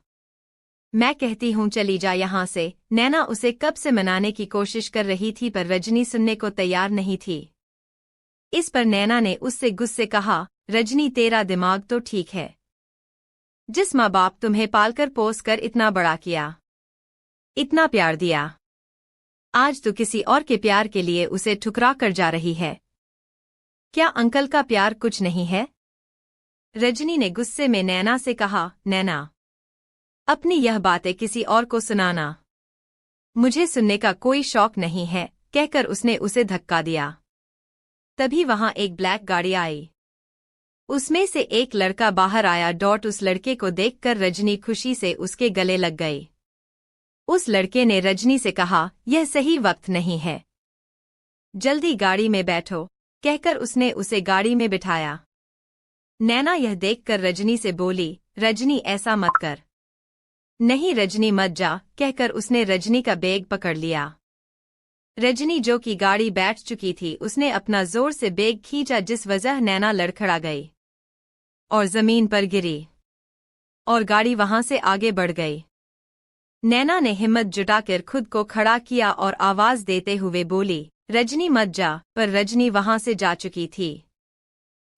मैं कहती हूँ चली जा यहाँ से। नैना उसे कब से मनाने की कोशिश कर रही थी पर रजनी सुनने को तैयार नहीं थी। इस पर नैना ने उससे गुस्से कहा, रजनी तेरा दिमाग तो ठीक है, जिस माँ बाप तुम्हें पालकर पोस कर इतना बड़ा किया, इतना प्यार दिया, आज तो किसी और के प्यार के लिए उसे ठुकरा कर जा रही है। क्या अंकल का प्यार कुछ नहीं है। रजनी ने गुस्से में नैना से कहा, नैना अपनी यह बातें किसी और को सुनाना, मुझे सुनने का कोई शौक नहीं है, कहकर उसने उसे धक्का दिया। तभी वहां एक ब्लैक गाड़ी आई। उसमें से एक लड़का बाहर आया। उस लड़के को देखकर रजनी खुशी से उसके गले लग गई। उस लड़के ने रजनी से कहा, यह सही वक्त नहीं है, जल्दी गाड़ी में बैठो, कहकर उसने उसे गाड़ी में बिठाया। नैना यह देखकर रजनी से बोली, रजनी ऐसा मत कर। नहीं रजनी मत जा, कहकर उसने रजनी का बैग पकड़ लिया। रजनी जो कि गाड़ी बैठ चुकी थी उसने अपना जोर से बैग खींचा, जिस वजह नैना लड़खड़ा गई और जमीन पर गिरी और गाड़ी वहां से आगे बढ़ गई। नैना ने हिम्मत जुटाकर खुद को खड़ा किया और आवाज देते हुए बोली, रजनी मत जा, पर रजनी वहां से जा चुकी थी।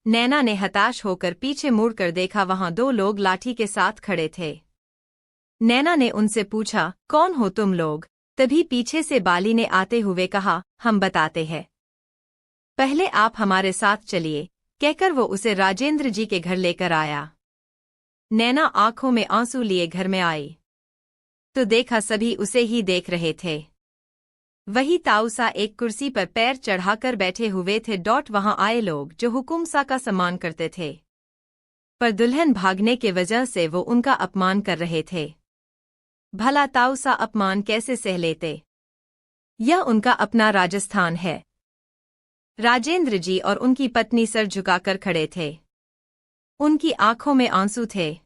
नैना ने हताश होकर पीछे मुड़कर देखा, वहां दो लोग लाठी के साथ खड़े थे। नैना ने उनसे पूछा, कौन हो तुम लोग? तभी पीछे से बाली ने आते हुए कहा, हम बताते हैं, पहले आप हमारे साथ चलिए, कहकर वो उसे राजेंद्र जी के घर लेकर आया। नैना आंखों में आंसू लिए घर में आई तो देखा सभी उसे ही देख रहे थे। वही ताऊसा एक कुर्सी पर पैर चढ़ाकर बैठे हुए थे। वहां आए लोग जो हुकुम सा का सम्मान करते थे, पर दुल्हन भागने के वजह से वो उनका अपमान कर रहे थे। भला ताऊसा अपमान कैसे सह लेते? यह उनका अपना राजस्थान है। राजेंद्र जी और उनकी पत्नी सर झुकाकर खड़े थे, उनकी आंखों में आंसू थे।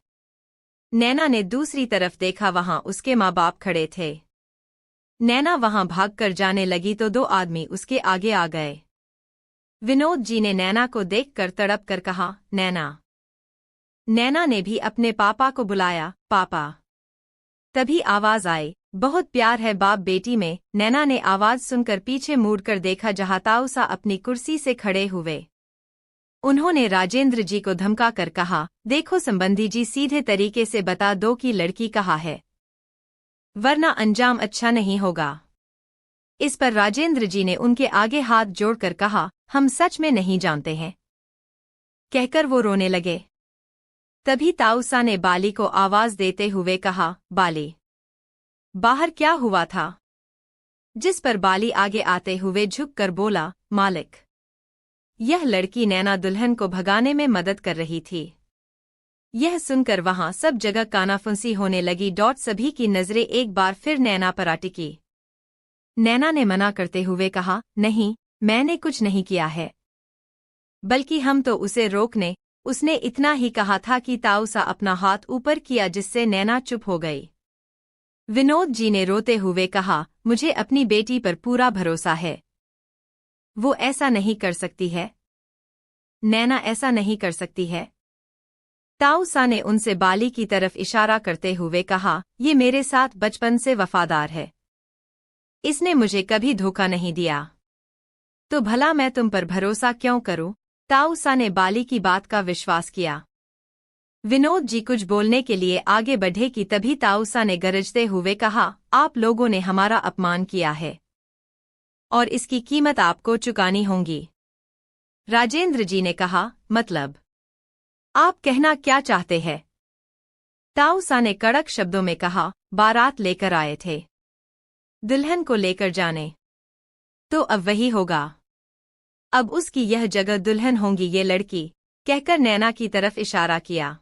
नैना ने दूसरी तरफ देखा, वहां उसके माँ बाप खड़े थे। नैना वहां भागकर जाने लगी तो दो आदमी उसके आगे आ गए। विनोद जी ने नैना को देखकर तड़प कर कहा, नैना। नैना ने भी अपने पापा को बुलाया, पापा। तभी आवाज आई, बहुत प्यार है बाप बेटी में। नैना ने आवाज सुनकर पीछे मुड़कर देखा, जहां ताऊसा अपनी कुर्सी से खड़े हुए। उन्होंने राजेंद्र जी को धमका कर कहा, देखो संबंधी जी, सीधे तरीके से बता दो कि लड़की कहाँ है, वरना अंजाम अच्छा नहीं होगा। इस पर राजेंद्र जी ने उनके आगे हाथ जोड़कर कहा, हम सच में नहीं जानते हैं, कहकर वो रोने लगे। तभी ताऊसा ने बाली को आवाज देते हुए कहा, बाली, बाहर क्या हुआ था? जिस पर बाली आगे आते हुए झुककर बोला, मालिक। यह लड़की नैना दुल्हन को भगाने में मदद कर रही थी। यह सुनकर वहां सब जगह कानाफुंसी होने लगी। सभी की नजरें एक बार फिर नैना पर आ टिकी। नैना ने मना करते हुए कहा, नहीं, मैंने कुछ नहीं किया है, बल्कि हम तो उसे रोकने। उसने इतना ही कहा था कि ताऊसा अपना हाथ ऊपर किया, जिससे नैना चुप हो गई। विनोद जी ने रोते हुए कहा, मुझे अपनी बेटी पर पूरा भरोसा है, वो ऐसा नहीं कर सकती है। नैना ऐसा नहीं कर सकती है। ताऊसा ने उनसे बाली की तरफ इशारा करते हुए कहा, ये मेरे साथ बचपन से वफादार है, इसने मुझे कभी धोखा नहीं दिया, तो भला मैं तुम पर भरोसा क्यों करूं? ताऊसा ने बाली की बात का विश्वास किया। विनोद जी कुछ बोलने के लिए आगे बढ़े कि तभी ताऊसा ने गरजते हुए कहा, आप लोगों ने हमारा अपमान किया है और इसकी कीमत आपको चुकानी होगी। राजेंद्र जी ने कहा, मतलब आप कहना क्या चाहते हैं? ताऊसा ने कड़क शब्दों में कहा, बारात लेकर आए थे, दुल्हन को लेकर जाने, तो अब वही होगा। अब उसकी यह जगह दुल्हन होंगी ये लड़की, कहकर नैना की तरफ इशारा किया,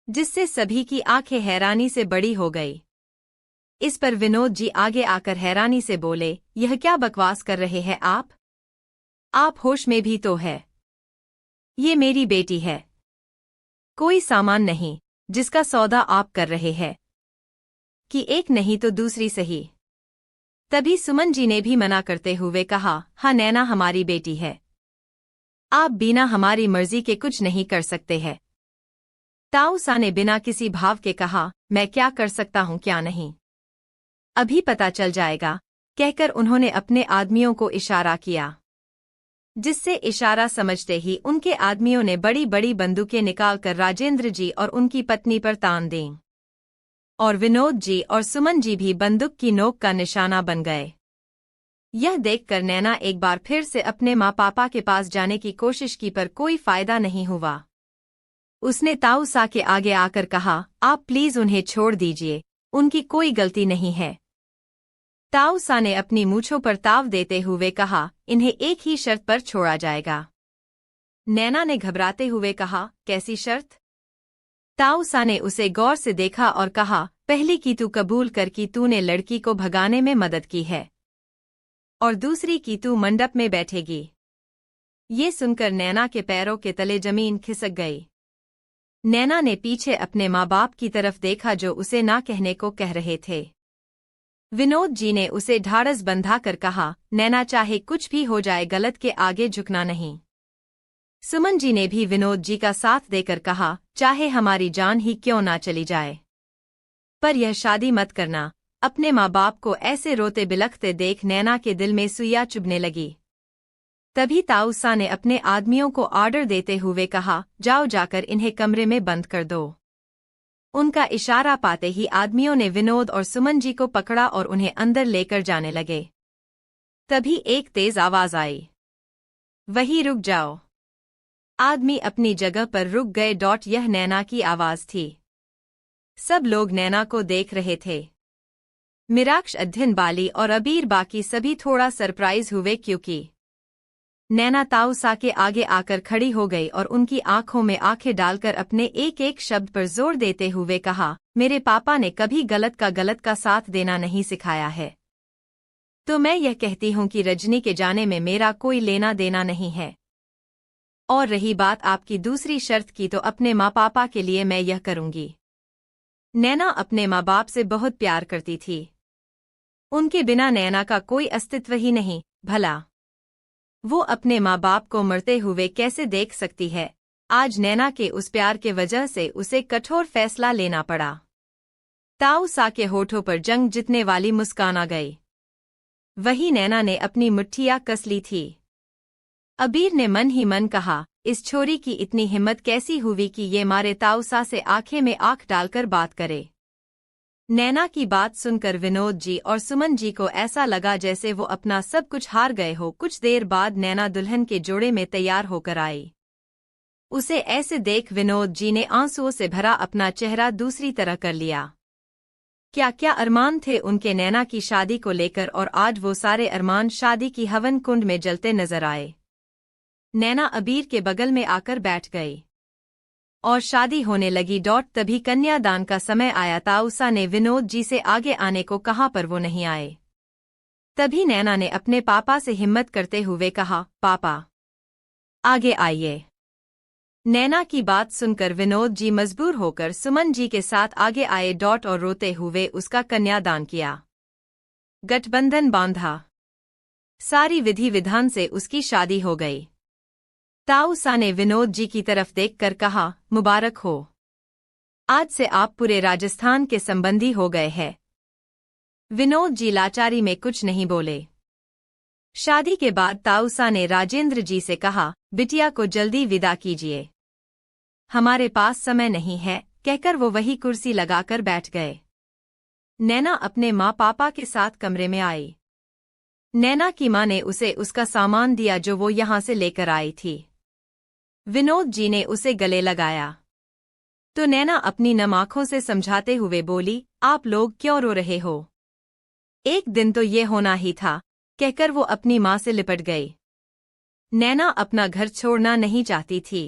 जिससे सभी की आंखें हैरानी से बड़ी हो गई। इस पर विनोद जी आगे आकर हैरानी से बोले, यह क्या बकवास कर रहे हैं आप होश में भी तो है। ये मेरी बेटी है, कोई सामान नहीं जिसका सौदा आप कर रहे हैं कि एक नहीं तो दूसरी सही। तभी सुमन जी ने भी मना करते हुए कहा, हाँ नैना हमारी बेटी है, आप बिना हमारी मर्जी के कुछ नहीं कर सकते हैं। ताऊसा ने बिना किसी भाव के कहा, मैं क्या कर सकता हूँ क्या नहीं, अभी पता चल जाएगा, कहकर उन्होंने अपने आदमियों को इशारा किया, जिससे इशारा समझते ही उनके आदमियों ने बड़ी बड़ी बंदूकें निकालकर राजेंद्र जी और उनकी पत्नी पर तान दी, और विनोद जी और सुमन जी भी बंदूक की नोक का निशाना बन गए। यह देखकर नैना एक बार फिर से अपने माँ पापा के पास जाने की कोशिश की, पर कोई फायदा नहीं हुआ। उसने ताऊसा के आगे आकर कहा, आप प्लीज उन्हें छोड़ दीजिए, उनकी कोई गलती नहीं है। ताऊसा ने अपनी मूंछों पर ताव देते हुए कहा, इन्हें एक ही शर्त पर छोड़ा जाएगा। नैना ने घबराते हुए कहा, कैसी शर्त? ताऊसा ने उसे गौर से देखा और कहा, पहली की तू कबूल कर कि तूने लड़की को भगाने में मदद की है, और दूसरी की तू मंडप में बैठेगी। ये सुनकर नैना के पैरों के तले जमीन खिसक गई। नैना ने पीछे अपने माँ बाप की तरफ देखा जो उसे ना कहने को कह रहे थे। विनोद जी ने उसे ढाढ़स बंधाकर कहा, नैना चाहे कुछ भी हो जाए गलत के आगे झुकना नहीं। सुमन जी ने भी विनोद जी का साथ देकर कहा, चाहे हमारी जान ही क्यों ना चली जाए, पर यह शादी मत करना। अपने माँ बाप को ऐसे रोते बिलखते देख नैना के दिल में सुइयां चुभने लगी। तभी ताऊसा ने अपने आदमियों को ऑर्डर देते हुए कहा, जाओ जाकर इन्हें कमरे में बंद कर दो। उनका इशारा पाते ही आदमियों ने विनोद और सुमन जी को पकड़ा और उन्हें अंदर लेकर जाने लगे। तभी एक तेज आवाज आई, वहीं रुक जाओ। आदमी अपनी जगह पर रुक गए। यह नैना की आवाज थी। सब लोग नैना को देख रहे थे। मिराक्ष, अध्ययन, बाली और अबीर बाकी सभी थोड़ा सरप्राइज हुए क्योंकि नैना ताऊसा के आगे आकर खड़ी हो गई और उनकी आंखों में आंखें डालकर अपने एक एक शब्द पर जोर देते हुए कहा, मेरे पापा ने कभी गलत का साथ देना नहीं सिखाया है, तो मैं यह कहती हूं कि रजनी के जाने में मेरा कोई लेना देना नहीं है। और रही बात आपकी दूसरी शर्त की, तो अपने माँ पापा के लिए मैं यह करूंगी। नैना अपने माँ बाप से बहुत प्यार करती थी। उनके बिना नैना का कोई अस्तित्व ही नहीं। भला वो अपने माँ बाप को मरते हुए कैसे देख सकती है। आज नैना के उस प्यार के वजह से उसे कठोर फैसला लेना पड़ा। ताऊसा के होठों पर जंग जितने वाली मुस्कान आ गई। वही नैना ने अपनी मुट्ठियां कस ली थी। अबीर ने मन ही मन कहा, इस छोरी की इतनी हिम्मत कैसी हुई कि ये मारे ताऊसा से आंखें में आंख डालकर बात करे। नैना की बात सुनकर विनोद जी और सुमन जी को ऐसा लगा जैसे वो अपना सब कुछ हार गए हो। कुछ देर बाद नैना दुल्हन के जोड़े में तैयार होकर आई। उसे ऐसे देख विनोद जी ने आंसुओं से भरा अपना चेहरा दूसरी तरह कर लिया। क्या क्या अरमान थे उनके नैना की शादी को लेकर, और आज वो सारे अरमान शादी की हवन कुंड में जलते नजर आए। नैना अबीर के बगल में आकर बैठ गई और शादी होने लगी। तभी कन्यादान का समय आया। ताऊसा ने विनोद जी से आगे आने को कहा पर वो नहीं आए। तभी नैना ने अपने पापा से हिम्मत करते हुए कहा, पापा आगे आइए। नैना की बात सुनकर विनोद जी मजबूर होकर सुमन जी के साथ आगे आए। और रोते हुए उसका कन्यादान किया, गठबंधन बांधा। सारी विधि विधान से उसकी शादी हो गई। ताऊसा ने विनोद जी की तरफ देखकर कहा, मुबारक हो, आज से आप पूरे राजस्थान के संबंधी हो गए हैं। विनोद जी लाचारी में कुछ नहीं बोले। शादी के बाद ताऊसा ने राजेंद्र जी से कहा, बिटिया को जल्दी विदा कीजिए, हमारे पास समय नहीं है, कहकर वो वही कुर्सी लगाकर बैठ गए। नैना अपने माँ पापा के साथ कमरे में आई। नैना की माँ ने उसे उसका सामान दिया जो वो यहाँ से लेकर आई थी। विनोद जी ने उसे गले लगाया तो नैना अपनी नम आंखों से समझाते हुए बोली, आप लोग क्यों रो रहे हो, एक दिन तो ये होना ही था, कहकर वो अपनी माँ से लिपट गई। नैना अपना घर छोड़ना नहीं चाहती थी।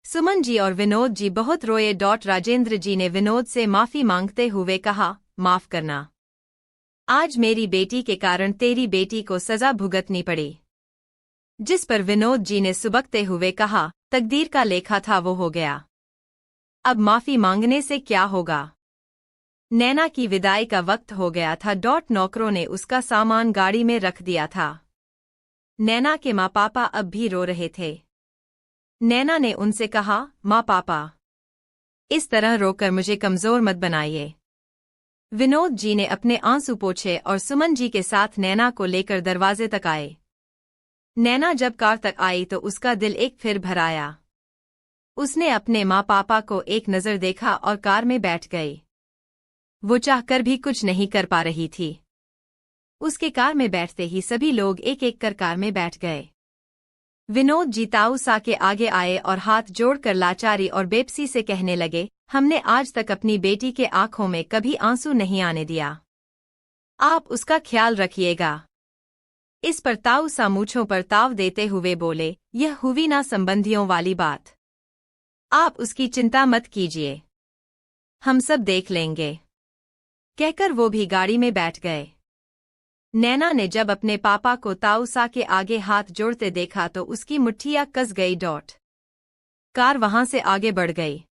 सुमन जी और विनोद जी बहुत रोए। राजेंद्र जी ने विनोद से माफी मांगते हुए कहा, माफ करना, आज मेरी बेटी के कारण तेरी बेटी को सजा भुगतनी पड़ी। जिस पर विनोद जी ने सुबकते हुए कहा, तकदीर का लेखा था वो हो गया, अब माफी मांगने से क्या होगा। नैना की विदाई का वक्त हो गया था। नौकरों ने उसका सामान गाड़ी में रख दिया था। नैना के माँ पापा अब भी रो रहे थे। नैना ने उनसे कहा, माँ पापा, इस तरह रोकर मुझे कमजोर मत बनाइए। विनोद जी ने अपने आंसू पोंछे और सुमन जी के साथ नैना को लेकर दरवाजे तक आए। नैना जब कार तक आई तो उसका दिल एक फिर भर आया। उसने अपने माँ पापा को एक नज़र देखा और कार में बैठ गई। वो चाहकर भी कुछ नहीं कर पा रही थी। उसके कार में बैठते ही सभी लोग एक एक कर कार में बैठ गए। विनोद जी ताऊसा के आगे आए और हाथ जोड़कर लाचारी और बेपसी से कहने लगे, हमने आज तक अपनी बेटी के आंखों में कभी आंसू नहीं आने दिया, आप उसका ख्याल रखिएगा। इस पर ताऊसा मूंछों पर ताव देते हुए बोले, यह हुई ना संबंधियों वाली बात, आप उसकी चिंता मत कीजिए, हम सब देख लेंगे। कहकर वो भी गाड़ी में बैठ गए। नैना ने जब अपने पापा को ताउसा के आगे हाथ जोड़ते देखा तो उसकी मुट्ठियां कस गई। कार वहां से आगे बढ़ गई।